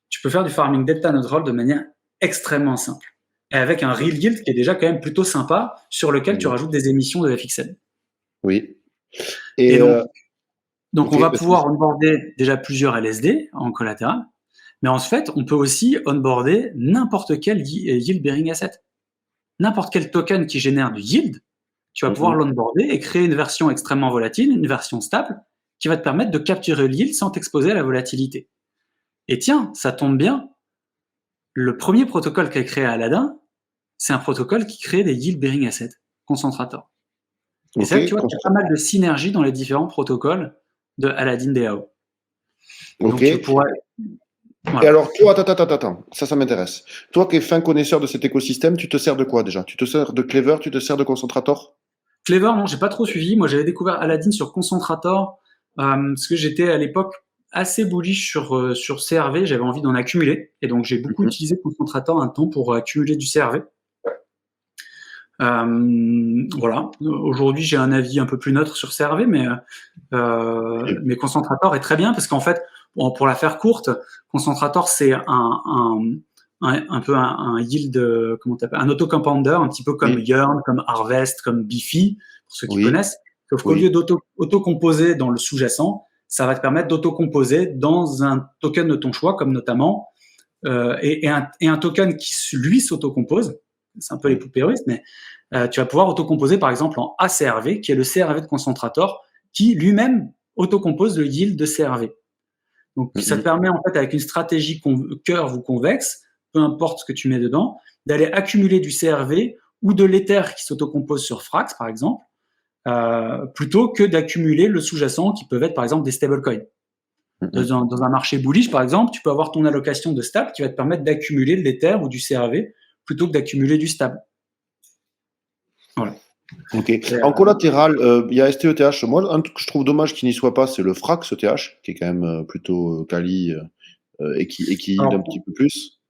tu peux faire du farming delta neutral de manière extrêmement simple. Et avec un real yield qui est déjà quand même plutôt sympa, sur lequel tu rajoutes des émissions de FXN. Oui. Et donc, ok, on va pouvoir onboarder déjà plusieurs LSD en collatéral, mais en fait, on peut aussi onboarder n'importe quel yield-bearing asset. N'importe quel token qui génère du yield, tu vas pouvoir l'onboarder et créer une version extrêmement volatile, une version stable, qui va te permettre de capturer le yield sans t'exposer à la volatilité. Et tiens, ça tombe bien, le premier protocole qu'a créé Aladdin, c'est un protocole qui crée des yield-bearing assets, concentrators. Et c'est là que tu vois qu'il y a pas mal de synergie dans les différents protocoles de Aladdin DAO. Donc tu pourrais... Voilà. Et alors, toi, attends, ça m'intéresse. Toi qui es fin connaisseur de cet écosystème, tu te sers de quoi déjà? Tu te sers de Clever, tu te sers de Concentrator? Clever, non, j'ai pas trop suivi. Moi, j'avais découvert Aladdin sur Concentrator parce que j'étais à l'époque assez bullish sur CRV. J'avais envie d'en accumuler. Et donc, j'ai beaucoup utilisé Concentrator un temps pour accumuler du CRV. Voilà. Aujourd'hui, j'ai un avis un peu plus neutre sur CRV, mais Concentrator est très bien parce qu'en fait, bon, pour la faire courte, Concentrator, c'est un peu un yield, comment t'appelles, un auto-compounder, un petit peu comme Yearn, comme Harvest, comme Bifi, pour ceux qui connaissent. Sauf qu'au lieu d'auto-composer dans le sous-jacent, ça va te permettre d'auto-composer dans un token de ton choix, comme notamment, et un token qui, lui, s'auto-compose. C'est un peu les poupées russes, mais tu vas pouvoir auto-composer, par exemple, en ACRV, qui est le CRV de Concentrator, qui lui-même auto-compose le yield de CRV. Donc, ça te permet, en fait, avec une stratégie curve ou convexe, peu importe ce que tu mets dedans, d'aller accumuler du CRV ou de l'Ether qui s'autocompose sur Frax, par exemple, plutôt que d'accumuler le sous-jacent qui peuvent être, par exemple, des stablecoins. Dans un marché bullish, par exemple, tu peux avoir ton allocation de stable qui va te permettre d'accumuler de l'Ether ou du CRV plutôt que d'accumuler du stable. Voilà. Ok. En collatéral, il y a STETH. Moi, un truc que je trouve dommage qu'il n'y soit pas, c'est le Frax ETH, qui est quand même plutôt quali et qui yield un petit peu plus.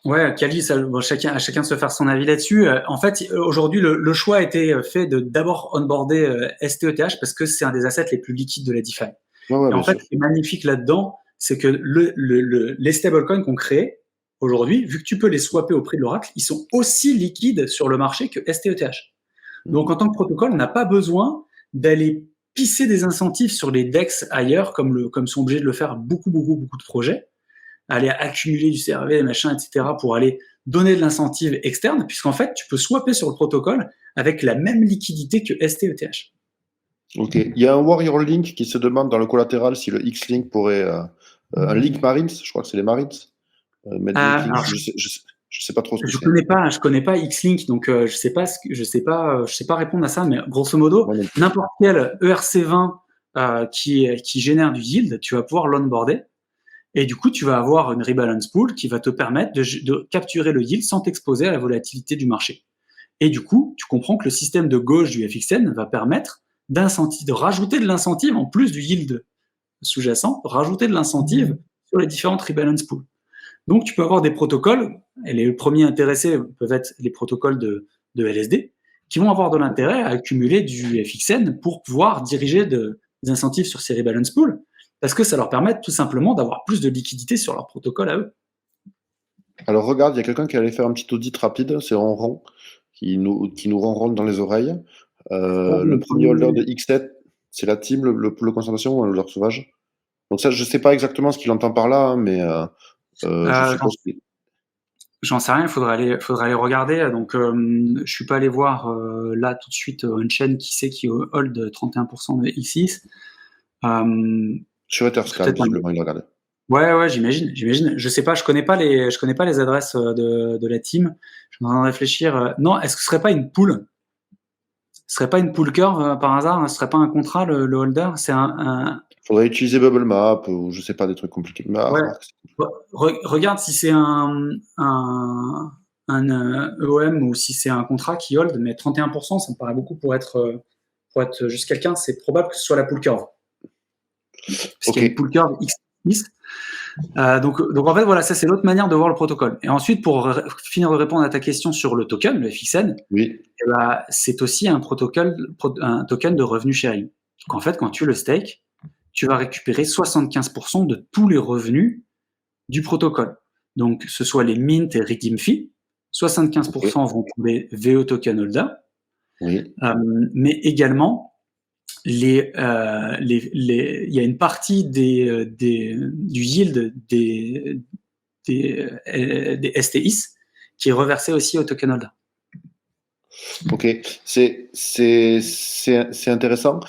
Ouais, Kali, à chacun de se faire son avis là-dessus. En fait, aujourd'hui, le choix a été fait de d'abord onboarder STETH parce que c'est un des assets les plus liquides de la DeFi. Et en fait, ce qui est magnifique là-dedans, c'est que les stablecoins qu'on crée aujourd'hui, vu que tu peux les swapper au prix de l'oracle, ils sont aussi liquides sur le marché que STETH. Donc, en tant que protocole, on n'a pas besoin d'aller pisser des incentives sur les DEX ailleurs, comme sont obligés de le faire beaucoup de projets, aller accumuler du CRV, machin, etc., pour aller donner de l'incentive externe, puisqu'en fait, tu peux swapper sur le protocole avec la même liquidité que STETH. Ok. Il y a un Warrior Link qui se demande dans le collatéral si le X-Link pourrait... un Link Marines, je crois que c'est les Marines. Je sais pas trop ce que c'est. Je connais pas X-Link, donc je sais pas répondre à ça, mais grosso modo, n'importe quel ERC20 qui génère du yield, tu vas pouvoir l'onboarder. Et du coup, tu vas avoir une rebalance pool qui va te permettre de capturer le yield sans t'exposer à la volatilité du marché. Et du coup, tu comprends que le système de gauche du FXN va permettre de rajouter de l'incentive en plus du yield sous-jacent, rajouter de l'incentive sur les différentes rebalance pools. Donc, tu peux avoir des protocoles, et les premiers intéressés peuvent être les protocoles de LSD, qui vont avoir de l'intérêt à accumuler du FXN pour pouvoir diriger des incentives sur ces rebalance pools, parce que ça leur permet tout simplement d'avoir plus de liquidité sur leur protocole à eux. Alors regarde, il y a quelqu'un qui allait faire un petit audit rapide, c'est Ronron, qui nous ronronne dans les oreilles. Le premier holder de X7, c'est la team, le concentration ou un holder sauvage? Donc ça, je sais pas exactement ce qu'il entend par là, hein, mais je suppose que... J'en sais rien, il faudrait aller regarder. Donc, je suis pas allé voir là tout de suite on-chain qui c'est qui hold 31% de X6. Sur Etherscan, visiblement, il a regardé. Ouais, j'imagine. Je sais pas, je connais pas les adresses de la team. Je suis en train de réfléchir. Non, est-ce que ce serait pas une pool? Ce serait pas une pool curve par hasard? Ce serait pas un contrat le holder? C'est Faudrait utiliser Bubble Map ou je sais pas, des trucs compliqués. Mais ouais. Regarde si c'est un EOM ou si c'est un contrat qui hold, mais 31%, ça me paraît beaucoup pour être juste quelqu'un. C'est probable que ce soit la pool curve. Parce qu'il y a une pool curve X10. Donc en fait, voilà, ça c'est l'autre manière de voir le protocole. Et ensuite, pour finir de répondre à ta question sur le token, le FXN, oui. C'est aussi un token de revenu sharing. Donc en fait, quand tu le stake, tu vas récupérer 75% de tous les revenus du protocole. Donc, ce soit les mint et redeem fee, 75% vont tomber VO token holder, mais également il y a une partie du yield des STIs qui est reversée aussi au token holder. Ok, c'est intéressant.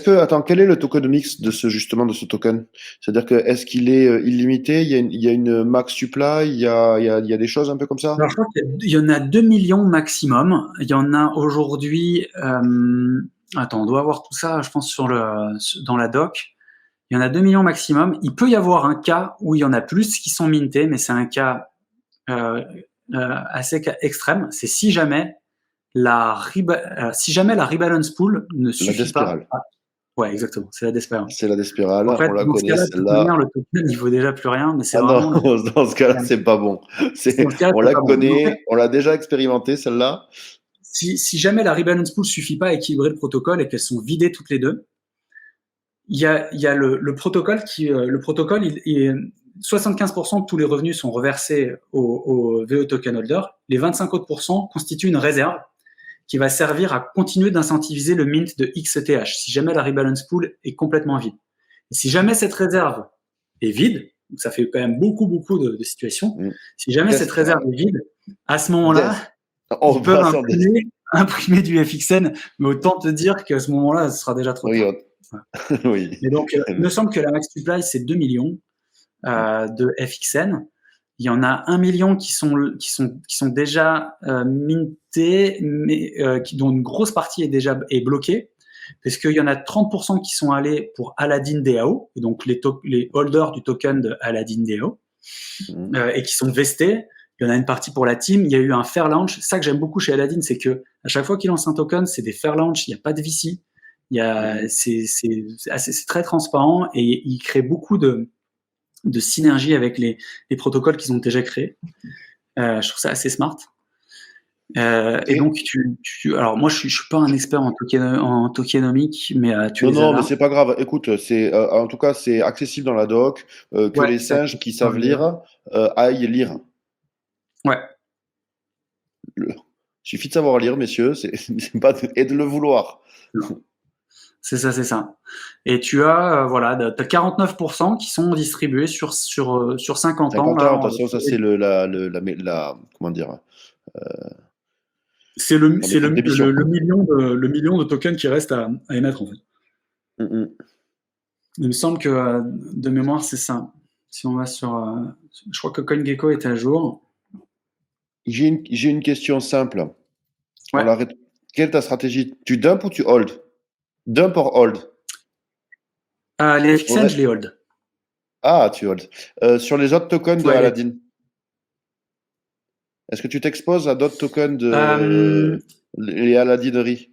Attends, quel est le tokenomics de ce token? C'est-à-dire que est-ce qu'il est illimité? Il y a une max supply? Il y a des choses un peu comme ça? Alors, je crois qu'il y en a 2 millions maximum. Il y en a aujourd'hui. Attends, on doit avoir tout ça, je pense, dans la doc. Il y en a 2 millions maximum. Il peut y avoir un cas où il y en a plus qui sont mintés, mais c'est un cas assez extrême. C'est si jamais la rebalance pool ne suffit pas. Ouais, exactement. C'est la Despérale. C'est la Despérale. En fait, On la dans ce connaît, cas-là, celle-là. le token, il vaut déjà plus rien, mais c'est vraiment. Non, dans ce cas-là, c'est pas bon. On la connaît, on l'a déjà expérimenté, celle-là. Si jamais la rebalance pool suffit pas à équilibrer le protocole et qu'elles sont vidées toutes les deux, il y a le protocole le protocole, 75% de tous les revenus sont reversés au VO token holder. Les 25 autres % constituent une réserve qui va servir à continuer d'incentiviser le mint de XETH si jamais la rebalance pool est complètement vide. Et si jamais cette réserve est vide, donc ça fait quand même beaucoup de situations, si jamais cette réserve est vide, à ce moment-là, ils peuvent imprimer du FXN, mais autant te dire qu'à ce moment-là, ce sera déjà trop tard. Oui. Et donc, il me semble que la max supply, c'est 2 millions de FXN. Il y en a 1 million qui sont déjà mintés, mais dont une grosse partie est bloquée, parce qu'il y en a 30% qui sont allés pour Aladdin DAO, et donc les holders du token de Aladdin DAO, et qui sont vestés. Il y en a une partie pour la team. Il y a eu un fair launch. Ça que j'aime beaucoup chez Aladdin, c'est que à chaque fois qu'ils lancent un token, c'est des fair launch. Il n'y a pas de VC. C'est très transparent et il crée beaucoup de synergie avec les protocoles qu'ils ont déjà créés. Je trouve ça assez smart. Et donc, alors moi, je suis pas un expert en tokenomics, mais non, mais c'est pas grave. Écoute, en tout cas, c'est accessible dans la doc. Que les singes qui savent lire aillent lire. Ouais. Il suffit de savoir lire, messieurs, et de le vouloir. C'est ça. Et tu as, t'as 49% qui sont distribués sur 50 ans. Là, de toute façon, ça, c'est comment dire c'est le million de tokens qui reste à émettre, en fait. Il me semble que, de mémoire, c'est ça. Si on va sur... je crois que CoinGecko est à jour. J'ai une question simple. Ouais. Quelle est ta stratégie? Tu dump ou tu hold? Dump or hold? Les FXN, je les hold. Ah, tu hold. Sur les autres tokens de Aladdin, est-ce que tu t'exposes à d'autres tokens de les Aladineries?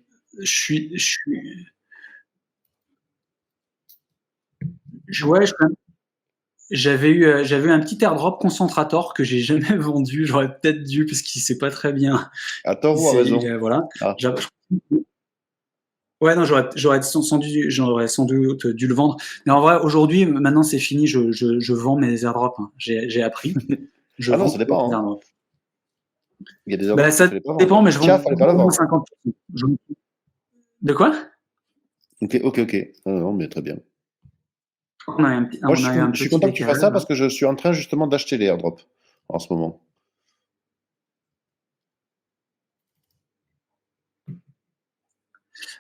J'avais eu un petit airdrop concentrator que j'ai jamais vendu. J'aurais peut-être dû parce qu'il sait pas très bien. À tort ou à raison? Voilà. Ouais, non, j'aurais sans doute dû le vendre. Mais en vrai, aujourd'hui, maintenant, c'est fini. Je vends mes airdrops. Hein. J'ai appris. Non, ça dépend. Hein. Il y a des airdrops. Ça dépend, mais je vends 50%. De quoi? Ok. Non, mais très bien. Je suis content que tu fasses ça parce que je suis en train justement d'acheter les airdrops en ce moment.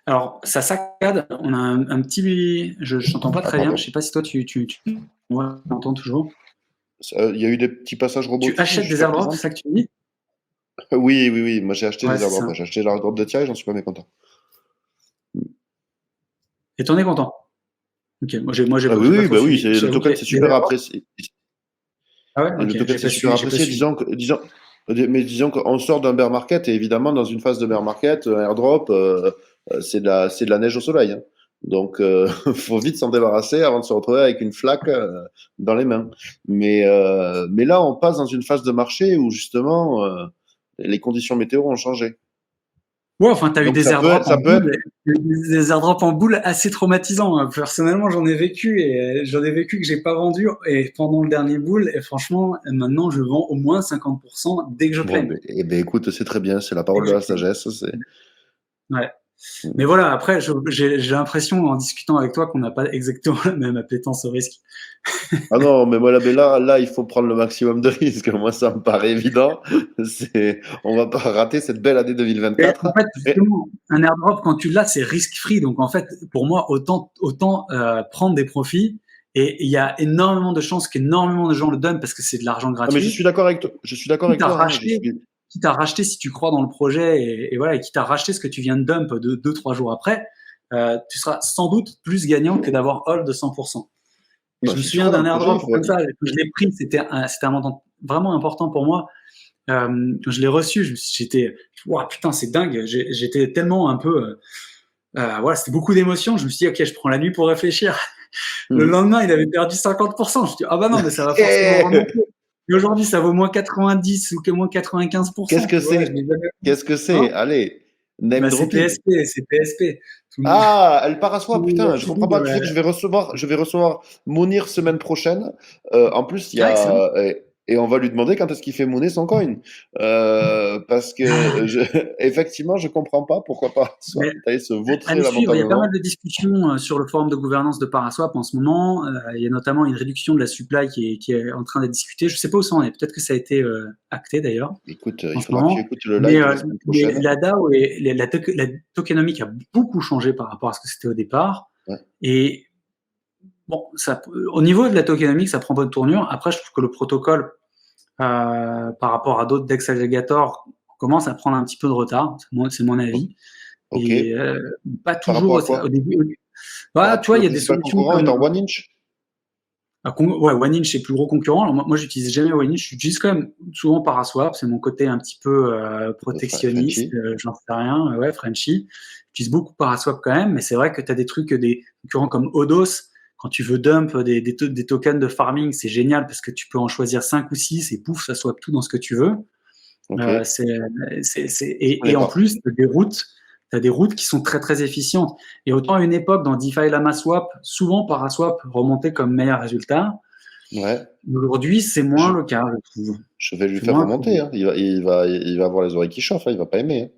Alors, ça saccade. On a un petit... Je t'entends pas très bien. Je sais pas si toi, tu m'entends toujours. Il y a eu des petits passages robotiques. Tu achètes des airdrops, c'est ça que tu dis? Oui. Moi, j'ai acheté des airdrops. J'ai acheté l'airdrop de Tia et j'en suis pas mécontent. Et t'en es content? Ok, moi j'ai oui, le token c'est super apprécié. Ah ouais, le token c'est super apprécié. Disons qu'on sort d'un bear market et évidemment dans une phase de bear market, un airdrop, c'est de la neige au soleil. Hein. Donc, faut vite s'en débarrasser avant de se retrouver avec une flaque dans les mains. Mais là, on passe dans une phase de marché où justement les conditions météo ont changé. Ouais, enfin, tu as eu Donc des airdrops ça en peut être. boule, des airdrops en boule assez traumatisants, hein. Personnellement, j'en ai vécu que j'ai pas vendu et pendant le dernier bull et franchement, maintenant, je vends au moins 50% dès que je Bon, claim. ben, écoute, c'est très bien, c'est la Dès parole que de je la claim. sagesse. C'est... Ouais. Mais voilà, après, j'ai l'impression en discutant avec toi qu'on n'a pas exactement la même appétence au risque. Ah non, mais voilà, mais là, il faut prendre le maximum de risques. Moi, ça me paraît évident. On va pas rater cette belle année Et en 2024. fait, Et- justement, un airdrop, quand tu l'as, c'est risk-free. Donc, en fait, pour moi, autant prendre des profits. Et il y a énormément de chances qu'énormément de gens le donnent parce que c'est de l'argent Non, mais je suis gratuit. d'accord avec toi. Je suis d'accord Quitte avec à toi, hein. racheter, quitte à racheter si tu crois dans le projet et voilà, et quitte à racheter ce que tu viens de dump 2-3 jours après, tu seras sans doute plus gagnant que d'avoir hold de 100%. Et Bah, je me si tu souviens crois dans d'un le projet, il airdrop faut. comme ça, que je l'ai pris, c'était un montant vraiment important pour moi. Quand je l'ai reçu, j'étais, wow, putain, c'est dingue. J'étais tellement un peu, voilà, c'était beaucoup d'émotions. Je me suis dit, ok, je prends la nuit pour réfléchir. Le Mhm. lendemain, il avait perdu 50%. Je me suis dit, ah bah non, mais ça va forcément Eh, remonter. Et aujourd'hui, ça vaut moins 90 ou que moins qu'est-ce 95%. que Tu vois, je c'est? l'ai jamais vu. Qu'est-ce que Hein? c'est? Allez, name Bah, c'est dropping. PSP, c'est PSP. Tout le monde, Ah, elle part à tout soi, le monde putain, je s'est comprends dit, pas. Tu sais que je vais recevoir Mounir semaine prochaine. En plus, il y ah, excellent. a, et on va lui demander quand est-ce qu'il fait monnaie son coin. Parce que effectivement, je comprends pas pourquoi pas soit Mais allé se vautrer allez suivre, il y a pas mal lamentablement. de discussions sur le forum de gouvernance de Paraswap en ce moment. Il y a notamment une réduction de la supply qui est en train d'être discutée. Je ne sais pas où ça en est. Peut-être que ça a été acté d'ailleurs Écoute, en il ce faudra que tu moment. écoutes le Mais, live de la semaine prochaine. la DAO et la tokenomics a beaucoup changé par rapport à ce que c'était au départ. Ouais. Et bon, au niveau de la tokenomics, ça prend bonne tournure. Après, je trouve que le protocole, par rapport à d'autres DEX aggregators, commence à prendre un petit peu de retard. C'est mon avis. Ok. Et pas Par toujours rapport à quoi? au début. Par Voilà, tu vois, le il y a des principal solutions concurrent comme étant One Inch? ouais, OneInch, c'est le plus gros concurrent. Alors, moi j'utilise jamais OneInch. J'utilise quand même souvent Paraswap. C'est mon côté un petit peu protectionniste. Frenchy. J'en sais rien. Ouais, Frenchy. J'utilise beaucoup Paraswap quand même, mais c'est vrai que tu as des trucs, des concurrents comme Odos. Quand tu veux dump des tokens de farming, c'est génial parce que tu peux en choisir 5 ou 6 et pouf, ça swap tout dans ce que tu veux. Ok. Je Et connais en pas. plus, tu as des routes qui sont très très efficientes. Et autant à une époque, dans DeFi Lama Swap, souvent Paraswap remontait comme meilleur résultat. Ouais. Aujourd'hui, c'est moins Je, le cas, je trouve. je vais lui C'est faire moins le cas. remonter, hein. Il va avoir les oreilles qui chauffent, hein. Il va pas aimer, hein.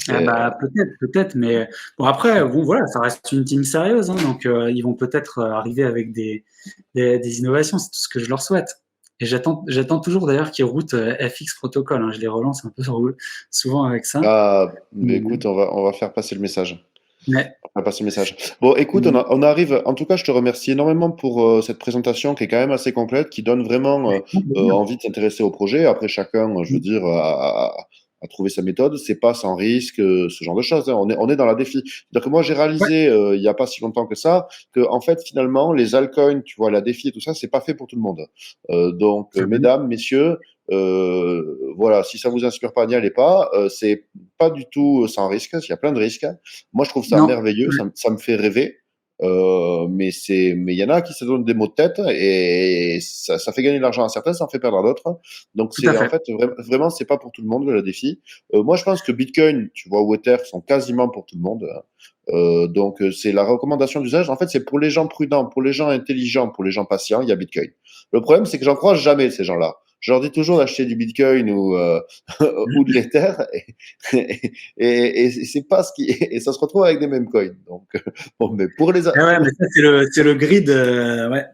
Ah C'est, bah, peut-être, mais bon, après, bon, voilà, ça reste une team sérieuse, hein, donc ils vont peut-être arriver avec des innovations, c'est tout ce que je leur souhaite. Et j'attends toujours d'ailleurs qu'ils routent FX Protocol, hein, je les relance un peu souvent avec ça. Ah, mais Mais, écoute, on va faire passer le message. mais, On va passer le message. Bon, écoute, on arrive. En tout cas, je te remercie énormément pour cette présentation qui est quand même assez complète, qui donne vraiment envie de s'intéresser au projet. Après, chacun, je veux dire, a trouvé sa méthode. C'est pas sans risque, ce genre de choses, hein. On est dans la défi. C'est-à-dire que moi, j'ai ouais, réalisé il y a pas si longtemps que ça que, en fait, finalement, les altcoins, tu vois, la défi et tout ça, c'est pas fait pour tout le monde. Donc, mesdames, messieurs, voilà, si ça vous inspire pas, n'y allez pas. C'est pas du tout sans risque. Il y a plein de risques. Moi, je trouve ça non, merveilleux, ça me fait rêver. Mais il y en a qui se donnent des maux de tête et ça fait gagner de l'argent à certains, ça en fait perdre à d'autres. Donc tout à c'est en fait. fait vraiment c'est pas pour tout le monde le défi. Moi, je pense que Bitcoin, tu vois, ou Ether sont quasiment pour tout le monde. Donc c'est la recommandation d'usage. En fait, c'est pour les gens prudents, pour les gens intelligents, pour les gens patients, il y a Bitcoin. Le problème, c'est que j'en croise jamais ces gens-là. Je leur dis toujours d'acheter du Bitcoin ou de l'Ether et c'est pas ce qui et ça se retrouve avec des mêmes coins. Donc bon, mais Ah ouais, mais ça, c'est le grid, ouais,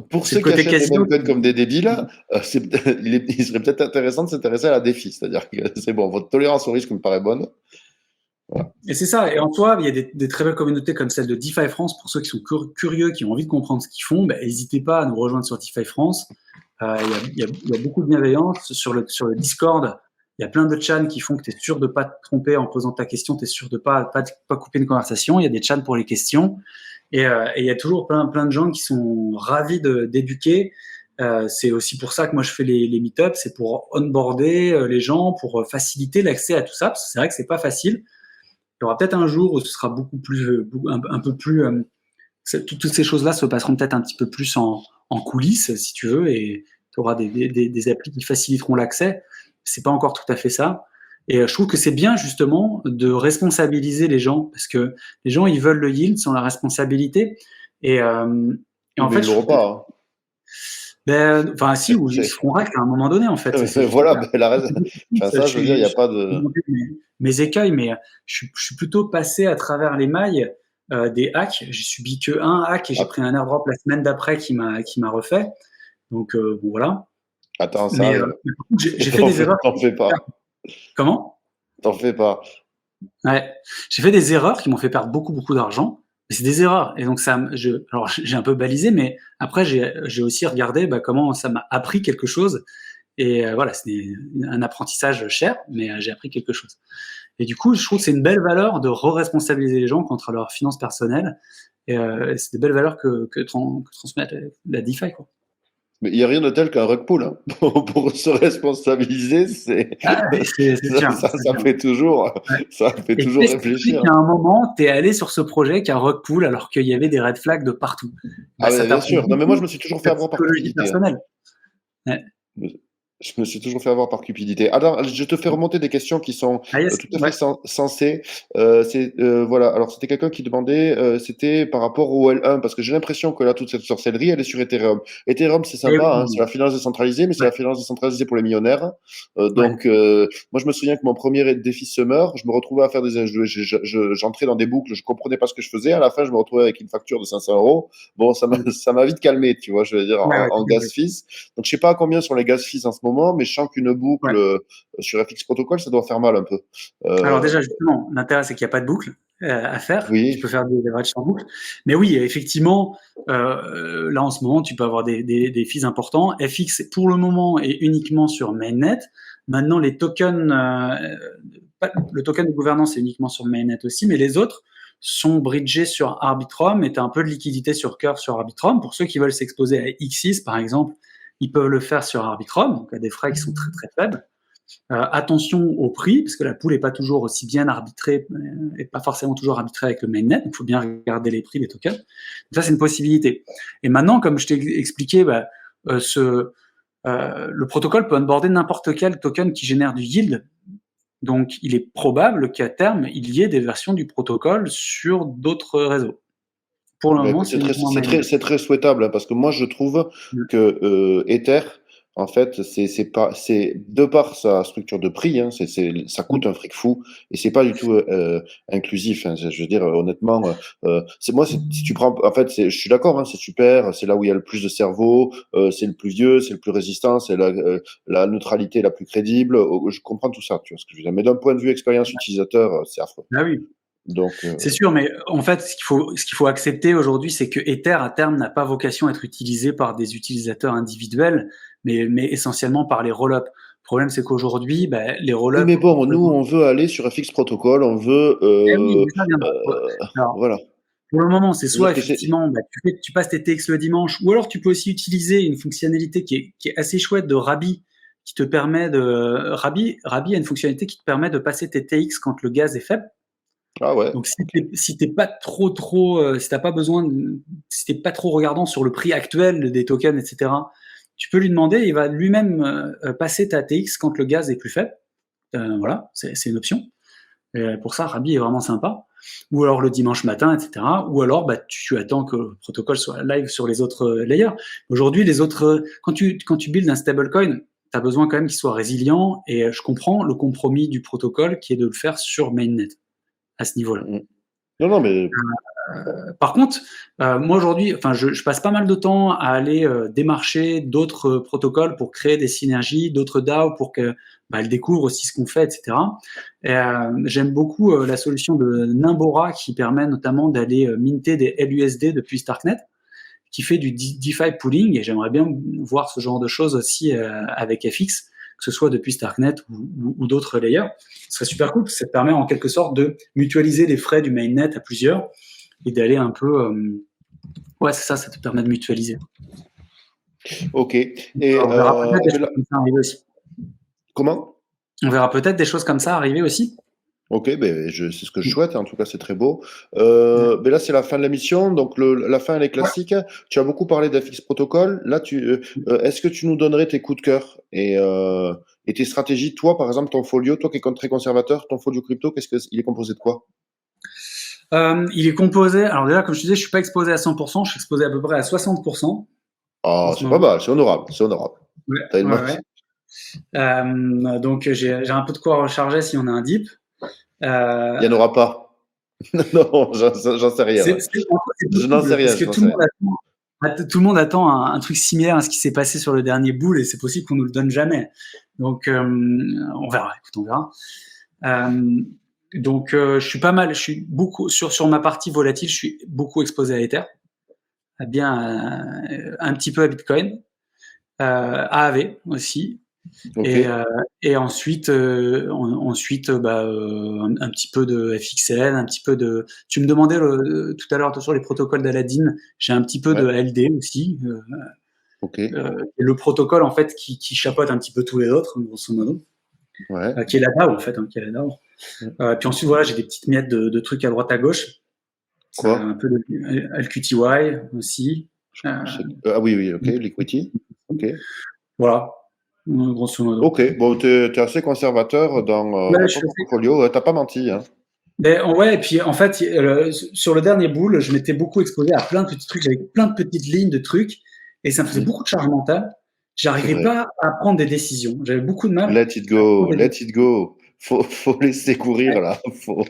pour c'est le ceux qui côté achètent les casino. mêmes coins comme des débiles, il serait peut-être intéressant de s'intéresser à la défi. C'est-à-dire que c'est bon, votre tolérance au risque me paraît bonne. Voilà. Et c'est ça. Et en soi, il y a des très belles communautés comme celle de DeFi France. Pour ceux qui sont curieux, qui ont envie de comprendre ce qu'ils font, bah, n'hésitez pas à nous rejoindre sur DeFi France. Il y a beaucoup de bienveillance sur le Discord. Il y a plein de chans qui font que tu es sûr de pas te tromper en posant ta question, tu es sûr de pas couper une conversation. Il y a des chans pour les questions. Et il y a toujours plein de gens qui sont ravis d'éduquer. C'est aussi pour ça que moi je fais les meet-ups, c'est pour onboarder les gens, pour faciliter l'accès à tout ça, parce que c'est vrai que c'est pas facile. Il y aura peut-être un jour où ce sera beaucoup plus, un peu plus, toutes ces choses-là se passeront peut-être un petit peu plus en coulisses, si tu veux, et tu auras des applis qui faciliteront l'accès. C'est pas encore tout à fait ça. Et je trouve que c'est bien justement de responsabiliser les gens parce que les gens, ils veulent le yield sans la responsabilité. Et, euh, et Oui, en mais fait, ils je l'auront trouve que, pas, enfin, si, ou ils se feront rack à un moment donné, en fait. C'est juste Voilà, ça. enfin, ça, je veux dire, il n'y a pas J'ai de. monté mes écueils, mais je suis plutôt passé à travers les mailles des hacks. J'ai subi que un hack et j'ai pris un airdrop la semaine d'après qui m'a refait. Donc, bon, voilà. Attends, ça Mais, arrive. mais par contre, j'ai fait des erreurs. T'en fais pas. Comment? T'en fais pas. Ouais, j'ai fait des erreurs qui m'ont fait perdre beaucoup, beaucoup d'argent, mais c'est des erreurs et donc alors j'ai un peu balisé, mais après j'ai aussi regardé, bah, comment ça m'a appris quelque chose et voilà, c'est un apprentissage cher, mais j'ai appris quelque chose et du coup, je trouve que c'est une belle valeur de re-responsabiliser les gens quant à leurs finances personnelles et c'est des belles valeurs que transmet la DeFi, quoi. Mais il n'y a rien de tel qu'un rug pull, hein. Pour se responsabiliser, Ah ouais, c'est sûr, c'est ça sûr. fait toujours, Ouais. ça fait Et toujours qu'est-ce qui fait réfléchir. qu'à un moment, tu es allé sur ce projet qu'un rug pull alors qu'il y avait des red flags de partout? Bah, Ah, ça mais bien t'apprend sûr. Non, mais moi, je beaucoup me suis toujours fait de avoir par psychologie cupidité, hein. personnelle. Ouais. Je me suis toujours fait avoir par cupidité. Alors, je te fais remonter des questions qui sont Ah yes, tout à fait ouais. sensées. Voilà. Alors, c'était quelqu'un qui demandait, c'était par rapport au L1, parce que j'ai l'impression que là, toute cette sorcellerie, elle est sur Ethereum. Ethereum, c'est Et sympa, hein, c'est oui, la finance décentralisée, mais c'est ouais, la finance décentralisée pour les millionnaires. ouais. Moi, je me souviens que mon premier défi Summer, je me retrouvais à faire j'entrais dans des boucles, je comprenais pas ce que je faisais. À la fin, je me retrouvais avec une facture de 500 euros. Bon, Mmh. ça m'a vite calmé, tu vois, je veux dire, Ouais, ouais, en tout à fait. gas fees. Donc, je sais pas à combien sont les gas fees en ce moment, mais je sens qu'une boucle Ouais. sur FX Protocol, ça doit faire mal un peu. Alors Euh, déjà, justement, l'intérêt, c'est qu'il y a pas de boucle, à faire. Tu peux oui, faire des leverages sans boucle. Mais oui, effectivement, là, en ce moment, tu peux avoir des fees importants. FX, pour le moment, est uniquement sur mainnet. Maintenant, les tokens, le token de gouvernance est uniquement sur mainnet aussi, mais les autres sont bridgés sur Arbitrum et tu as un peu de liquidité sur Curve sur Arbitrum. Pour ceux qui veulent s'exposer à X6, par exemple, ils peuvent le faire sur Arbitrum, donc à des frais qui sont très très faibles. Attention au prix, parce que la pool n'est pas toujours aussi bien arbitrée, et pas forcément toujours arbitrée avec le mainnet, donc il faut bien regarder les prix des tokens. Donc ça, c'est une possibilité. Et maintenant, comme je t'ai expliqué, bah, le protocole peut onboarder n'importe quel token qui génère du yield. Donc, il est probable qu'à terme, il y ait des versions du protocole sur d'autres réseaux. Pour le bah moment, écoute, c'est uniquement mainnet. c'est très souhaitable, hein, parce que moi, je trouve Mm. que Ether, en fait, c'est pas, c'est de par sa structure de prix, hein, ça coûte un fric fou, et c'est pas du tout inclusif, hein. Je veux dire, honnêtement, si tu prends, en fait, je suis d'accord, hein, c'est super, c'est là où il y a le plus de cerveau, c'est le plus vieux, c'est le plus résistant, c'est la neutralité la plus crédible. Je comprends tout ça, tu vois ce que je veux dire. Mais d'un point de vue expérience utilisateur, c'est affreux. Ah oui, Donc, c'est sûr, mais en fait, ce qu'il faut accepter aujourd'hui, c'est que Ether, à terme, n'a pas vocation à être utilisé par des utilisateurs individuels, mais essentiellement par les roll-ups. Le problème, c'est qu'aujourd'hui, bah, les oui, mais roll-ups ont bon, nous, besoin. on veut aller sur FX Protocol, on veut, Eh oui, mais ça viendra. Alors, voilà. pour le moment, c'est soit C'est-à-dire que c'est, effectivement, bah, tu passes tes TX le dimanche, ou alors tu peux aussi utiliser une fonctionnalité qui est assez chouette de Rabi, qui te permet de. Rabi a une fonctionnalité qui te permet de passer tes TX quand le gaz est faible. ah ouais, Donc ok. si t'es pas trop, si t'as pas besoin, si t'es pas trop regardant sur le prix actuel des tokens, etc., tu peux lui demander, il va lui-même passer ta TX quand le gaz est plus faible. Voilà, c'est une option. Et pour ça, Rabi est vraiment sympa. Ou alors le dimanche matin, etc. Ou alors bah, tu attends que le protocole soit live sur les autres layers. Aujourd'hui, les autres, quand tu builds un stablecoin, tu as besoin quand même qu'il soit résilient. Et je comprends le compromis du protocole qui est de le faire sur mainnet à ce niveau-là. Mm. Non, non, mais Par contre, moi aujourd'hui, enfin, je passe pas mal de temps à aller démarcher d'autres protocoles pour créer des synergies, d'autres DAO pour que bah, elles découvrent aussi ce qu'on fait, etc. Et, j'aime beaucoup la solution de Nimbora qui permet notamment d'aller minter des LUSD depuis Starknet, qui fait du DeFi pooling, et j'aimerais bien voir ce genre de choses aussi avec FX, que ce soit depuis Starknet ou d'autres layers. Ce serait super cool, parce que ça te permet en quelque sorte de mutualiser les frais du mainnet à plusieurs et d'aller un peu. Ouais, c'est ça, ça te permet de mutualiser. ok. Et On verra peut-être des mais choses là, comme ça arriver aussi. comment? On verra peut-être des choses comme ça arriver aussi. Ok, ben c'est ce que je souhaite. En tout cas, c'est très beau. Ouais. Mais là, c'est la fin de la mission. Donc, la fin, elle est classique. Tu as beaucoup parlé d'FX Protocol. Là, est-ce que tu nous donnerais tes coups de cœur Et tes stratégies, toi, par exemple, ton folio, toi qui es très conservateur, ton folio crypto, il est composé de quoi? Il est composé, alors déjà, comme je te disais, je suis pas exposé à 100%, je suis exposé à peu près à 60% en Ah, ce c'est pas moment. mal, c'est honorable, c'est honorable. Ouais, T'as une ouais, main. ouais. Donc j'ai un peu de quoi recharger si on a un dip. Il n'y en Euh, aura pas. Non, j'en sais rien. Là. en fait, c'est Je n'en sais possible parce rien, que je n'en sais rien. tout le monde attend un truc similaire à ce qui s'est passé sur le dernier bull et c'est possible qu'on nous le donne jamais. Donc on verra. Écoute, on verra. Donc je suis pas mal, je suis beaucoup sur ma partie volatile, je suis beaucoup exposé à Ether, à bien un petit peu à Bitcoin, à AV aussi. Ok, Et ensuite, un petit peu de FXN, un petit peu de. Tu me demandais tout à l'heure sur les protocoles d'Aladdin. J'ai un petit peu de ouais, LD aussi. ok, Et le protocole en fait qui chapeaute un petit peu tous les autres, grosso modo, ouais. qui est la DAO en fait, qui est la DAO. Puis ensuite voilà, j'ai des petites miettes de trucs à droite à gauche. Un Quoi? peu de LQTY aussi. Euh, Ah oui, oui, ok, l'equity. Ok. voilà, grosso modo. Ok, bon, t'es assez conservateur Ouais, dans je ton suis portfolio. T'as pas menti, hein. Ouais, et puis en fait, sur le dernier boule, je m'étais beaucoup exposé à plein de petits trucs, j'avais plein de petites lignes de trucs, et ça me faisait Mhm. beaucoup de charge mentale. C'est J'arrivais vrai. pas à prendre des décisions. J'avais beaucoup de mal Let it à prendre go, des let it décisions. go. Faut laisser courir là. Faut...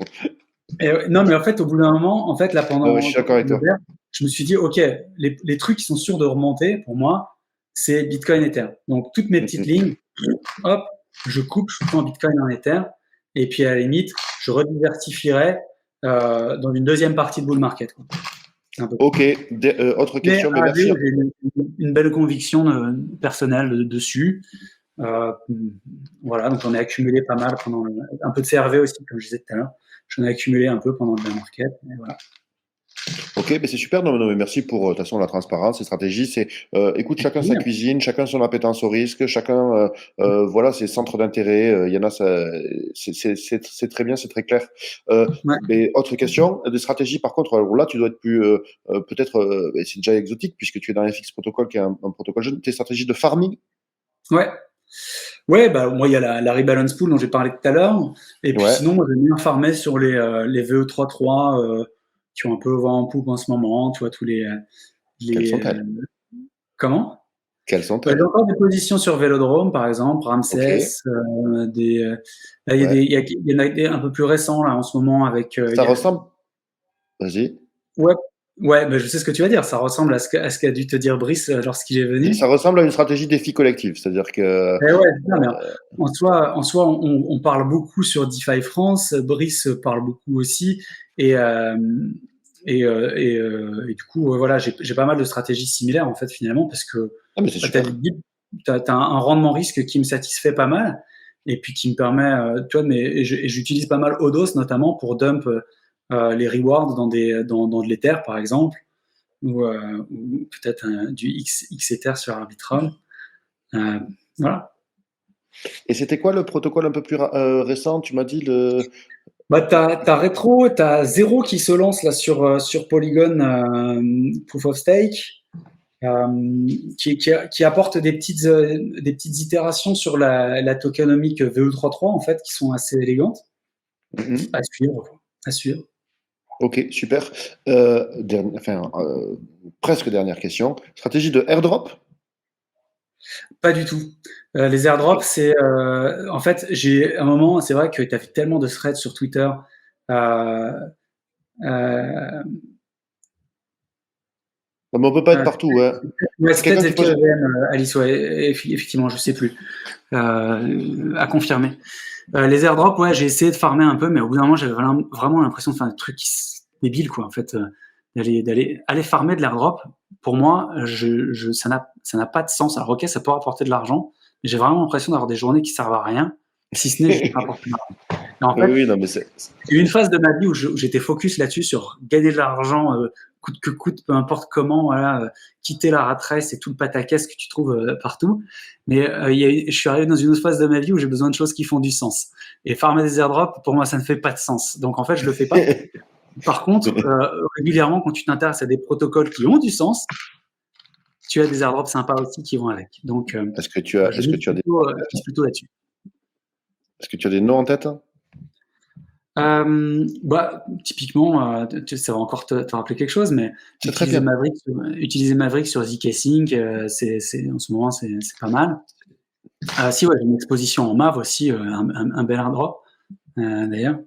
Non, mais en fait, au bout d'un moment, en fait, là, Ouais, ouais, je suis d'accord avec le toi. bear, je me suis dit, OK, les trucs qui sont sûrs de remonter, pour moi, c'est Bitcoin Ether. Donc, toutes mes petites Mhm. lignes, hop, je coupe, je prends Bitcoin en Ether, et puis à la limite, je rediversifierai dans une deuxième partie de bull market, quoi. C'est un peu. Ok, autre Mais question, mais AV, merci. j'ai une belle conviction personnelle dessus. Euh, voilà, donc on a accumulé pas mal pendant un peu de CRV aussi, comme je disais tout à l'heure. J'en ai accumulé un peu pendant le bear market. Et voilà. Ok, mais c'est super. Non, non, mais merci pour de toute façon la transparence, les stratégies. C'est écoute, chacun sa Oui, cuisine, chacun son appétence au risque, chacun voilà ses centres d'intérêt. Il y en a, c'est très bien, c'est très clair. ouais. Mais autre question, des stratégies par contre. Alors là, tu dois être plus peut-être, c'est déjà exotique puisque tu es dans FX Protocol qui est un protocole jeune. Tes stratégies de farming, Ouais. Ouais, bah, moi, il y a la rebalance pool dont j'ai parlé tout à l'heure. Et puis ouais. sinon, moi, j'aime bien farmer sur les VE33 qui ont un peu vent en poupe en ce moment. Tu vois, tous Quelles les sont-elles? comment? Quelles J'ai sont-elles? encore des positions sur Vélodrome, par exemple, Ok, Ramsès. Là, ouais. il y en a des un peu plus récents là en ce moment avec. Ça ressemble. Vas-y. Ouais, ouais, mais je sais ce que tu vas dire. Ça ressemble à ce qu'a dû te dire Brice lorsqu'il est venu. Ça ressemble à une stratégie défi collectif, c'est-à-dire que Eh ouais, c'est ça, mais en soi, on parle beaucoup sur DeFi France. Brice parle beaucoup aussi, et et du coup, voilà, j'ai pas mal de stratégies similaires en fait finalement parce que ah mais c'est bah, t'as super. un rendement risque qui me satisfait pas mal et puis qui me permet, tu vois, et j'utilise pas mal Odos notamment pour dump les rewards dans de l'Ether par exemple ou peut-être du XEther sur Arbitrum. Euh, voilà. Et c'était quoi le protocole un peu plus récent? Tu m'as dit le. Bah, t'as Retro, t'as Zero qui se lance là sur Polygon Proof of Stake, qui apporte des petites itérations sur la tokenomique VE33 en fait, qui sont assez élégantes. Mhm. À suivre, quoi. À suivre. Ok, super. Enfin, presque dernière question. Stratégie de airdrop? Pas du tout. Les airdrops, c'est en fait, j'ai un moment, c'est vrai que tu as fait tellement de threads sur Twitter. Euh, euh, Non, mais on peut pas être euh, partout, hein. ouais, C'est c'est peut-être quelqu'un qui pose. ZKEVM, Alice, ouais, effectivement, je sais plus. À confirmer. Les airdrops, ouais, j'ai essayé de farmer un peu, mais au bout d'un moment, j'avais vraiment l'impression de faire des trucs débiles, quoi. En fait, aller farmer de l'airdrop, pour moi, ça n'a pas de sens. Alors, ok, ça peut rapporter de l'argent, mais j'ai vraiment l'impression d'avoir des journées qui servent à rien, si ce n'est juste rapporter de l'argent. Et en fait, Oui, non, mais c'est. il y a eu une phase de ma vie où j'étais focus là-dessus, sur gagner de l'argent, coûte que coûte, peu importe comment, voilà, quitter la rat race et tout le pataquès que tu trouves partout. Mais je suis arrivé dans une autre phase de ma vie où j'ai besoin de choses qui font du sens. Et farmer des airdrops, pour moi, ça ne fait pas de sens. Donc en fait, je le fais pas. Par contre, régulièrement, quand tu t'intéresses à des protocoles qui ont du sens, tu as des airdrops sympas aussi qui vont avec. Donc, Est-ce que tu as, je est-ce que tu as des. mise plutôt là-dessus. Est-ce que tu as des noms en tête? Typiquement, ça va encore te rappeler quelque chose, mais C'est très bien. utiliser Maverick sur zK-Sync, en ce moment, c'est pas mal. Si, ouais, j'ai une exposition en Mav aussi, un bel airdrop, d'ailleurs.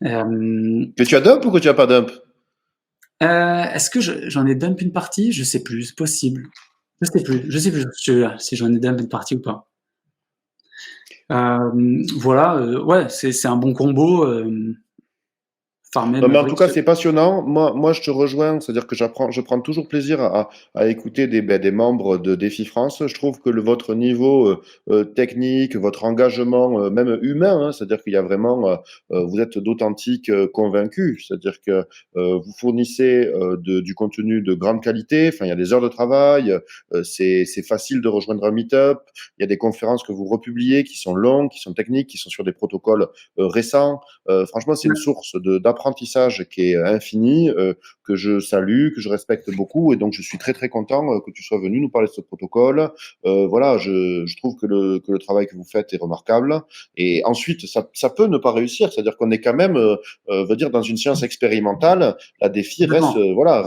Que tu as dump ou que tu as pas dump? Est-ce que j'en ai dump une partie? Je sais plus, c'est possible. Je sais plus si j'en ai dump une partie ou pas. Voilà, ouais, c'est un bon combo. Farmer Non, mais en tout Maverick cas, sur. c'est passionnant. Moi, je te rejoins. C'est-à-dire que je prends toujours plaisir à écouter des membres de Défi France. Je trouve que votre niveau technique, votre engagement, même humain, hein, c'est-à-dire qu'il y a vraiment, vous êtes d'authentiques convaincus. C'est-à-dire que vous fournissez du contenu de grande qualité. Enfin, il y a des heures de travail. C'est facile de rejoindre un meet-up. Il y a des conférences que vous republiez qui sont longues, qui sont techniques, qui sont sur des protocoles récents. Franchement, c'est une source d'apprentissage qui est infinie, que je salue, que je respecte beaucoup. Et donc, je suis très, très content que tu sois venu nous parler de ce protocole. Voilà, je trouve que le travail que vous faites est remarquable. Et ensuite, ça peut ne pas réussir. C'est-à-dire qu'on est quand même, veut dire, dans une science expérimentale. La défi reste,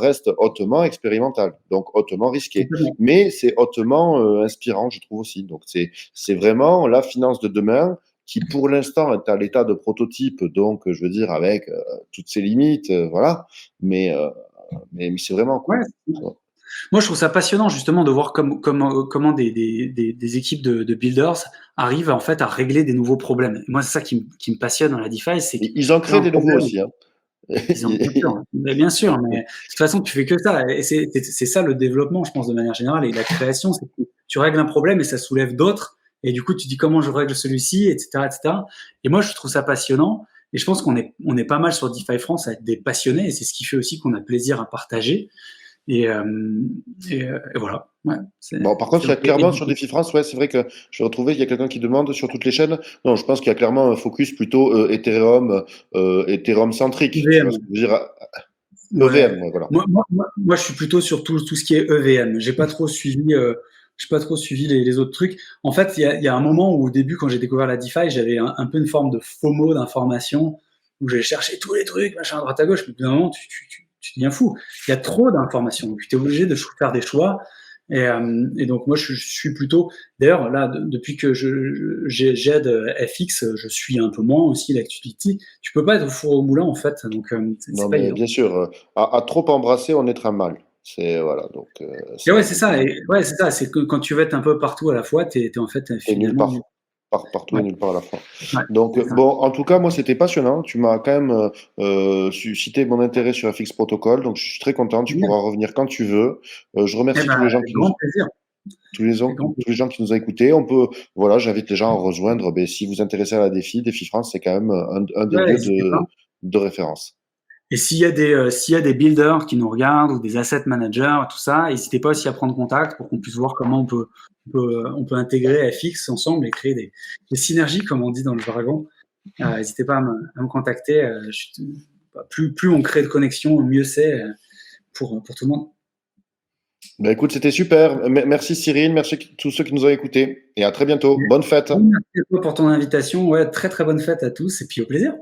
reste hautement expérimentale, donc hautement risquée. Mais c'est hautement inspirant, je trouve aussi. Donc, c'est vraiment la finance de demain qui pour l'instant est à l'état de prototype, donc je veux dire avec toutes ses limites, voilà. Mais c'est vraiment cool. Ouais. Moi, je trouve ça passionnant justement de voir comment des équipes de builders arrivent en fait à régler des nouveaux problèmes. Et moi, c'est ça qui me passionne dans la DeFi, c'est qu'il Ils en y a créent un des nouveaux problème. aussi. Hein. Ils ont bien sûr, mais de toute façon, tu fais que ça. Et c'est ça le développement, je pense, de manière générale, et la création, c'est que tu règles un problème et ça soulève d'autres. Et du coup, tu dis comment je règle celui-ci, etc., etc. Et moi, je trouve ça passionnant. Et je pense qu'on est pas mal sur DeFi France à être des passionnés. Et c'est ce qui fait aussi qu'on a plaisir à partager. Et voilà. Ouais, Bon, par contre, il y a clairement sur Défi France, ouais, c'est vrai que je vais retrouver, il y a quelqu'un qui demande sur toutes les chaînes. Non, je pense qu'il y a clairement un focus plutôt Ethereum centrique. Tu vois ce que je veux dire? EVM, ouais, voilà. Moi, je suis plutôt sur tout ce qui est EVM. J'ai pas trop suivi les autres trucs. En fait, il y a un moment où, au début, quand j'ai découvert la DeFi, j'avais un peu une forme de FOMO d'information où j'ai cherché tous les trucs, machin, à droite à gauche. Mais d'un moment, tu deviens fou. Il y a trop d'informations. Tu es obligé de faire des choix. Et donc, moi, je suis plutôt. D'ailleurs, là, depuis que j'aide FX, je suis un peu moins aussi l'actualité. Tu peux pas être au four au moulin, en fait. Donc, Non, c'est pas mais évident. bien sûr, à trop embrasser, on est très mal. C'est voilà, donc Et ouais, c'est ça. Et ouais, c'est ça. C'est que quand tu vas être un peu partout à la fois, t'es en fait et nulle finalement. part. Partout et Ouais, nulle part à la fois. ouais, Donc, c'est ça. bon, en tout cas, moi, c'était passionnant. Tu m'as quand même suscité mon intérêt sur FX Protocol. Donc, je suis très content. Tu Génial. pourras revenir quand tu veux. Je Eh remercie ben, tous les gens avec grand plaisir. Avec grand tous les gens qui nous ont écoutés. On peut, voilà, j'invite les gens à rejoindre. Ben, si vous vous intéressez à la Défi France, c'est quand même un des plaisir. Ouais, lieux n'hésitez pas. de référence. Et s'il y a des builders qui nous regardent ou des asset managers, tout ça, n'hésitez pas aussi à prendre contact pour qu'on puisse voir comment on peut intégrer FX ensemble et créer des synergies, comme on dit dans le jargon. N'hésitez pas à me contacter. Plus on crée de connexions, mieux c'est pour tout le monde. Ben, écoute, c'était super. Merci Cyril, merci à tous ceux qui nous ont écoutés et à très bientôt. Bonne fête. Merci à toi pour ton invitation. Ouais, très très bonne fête à tous et puis au plaisir.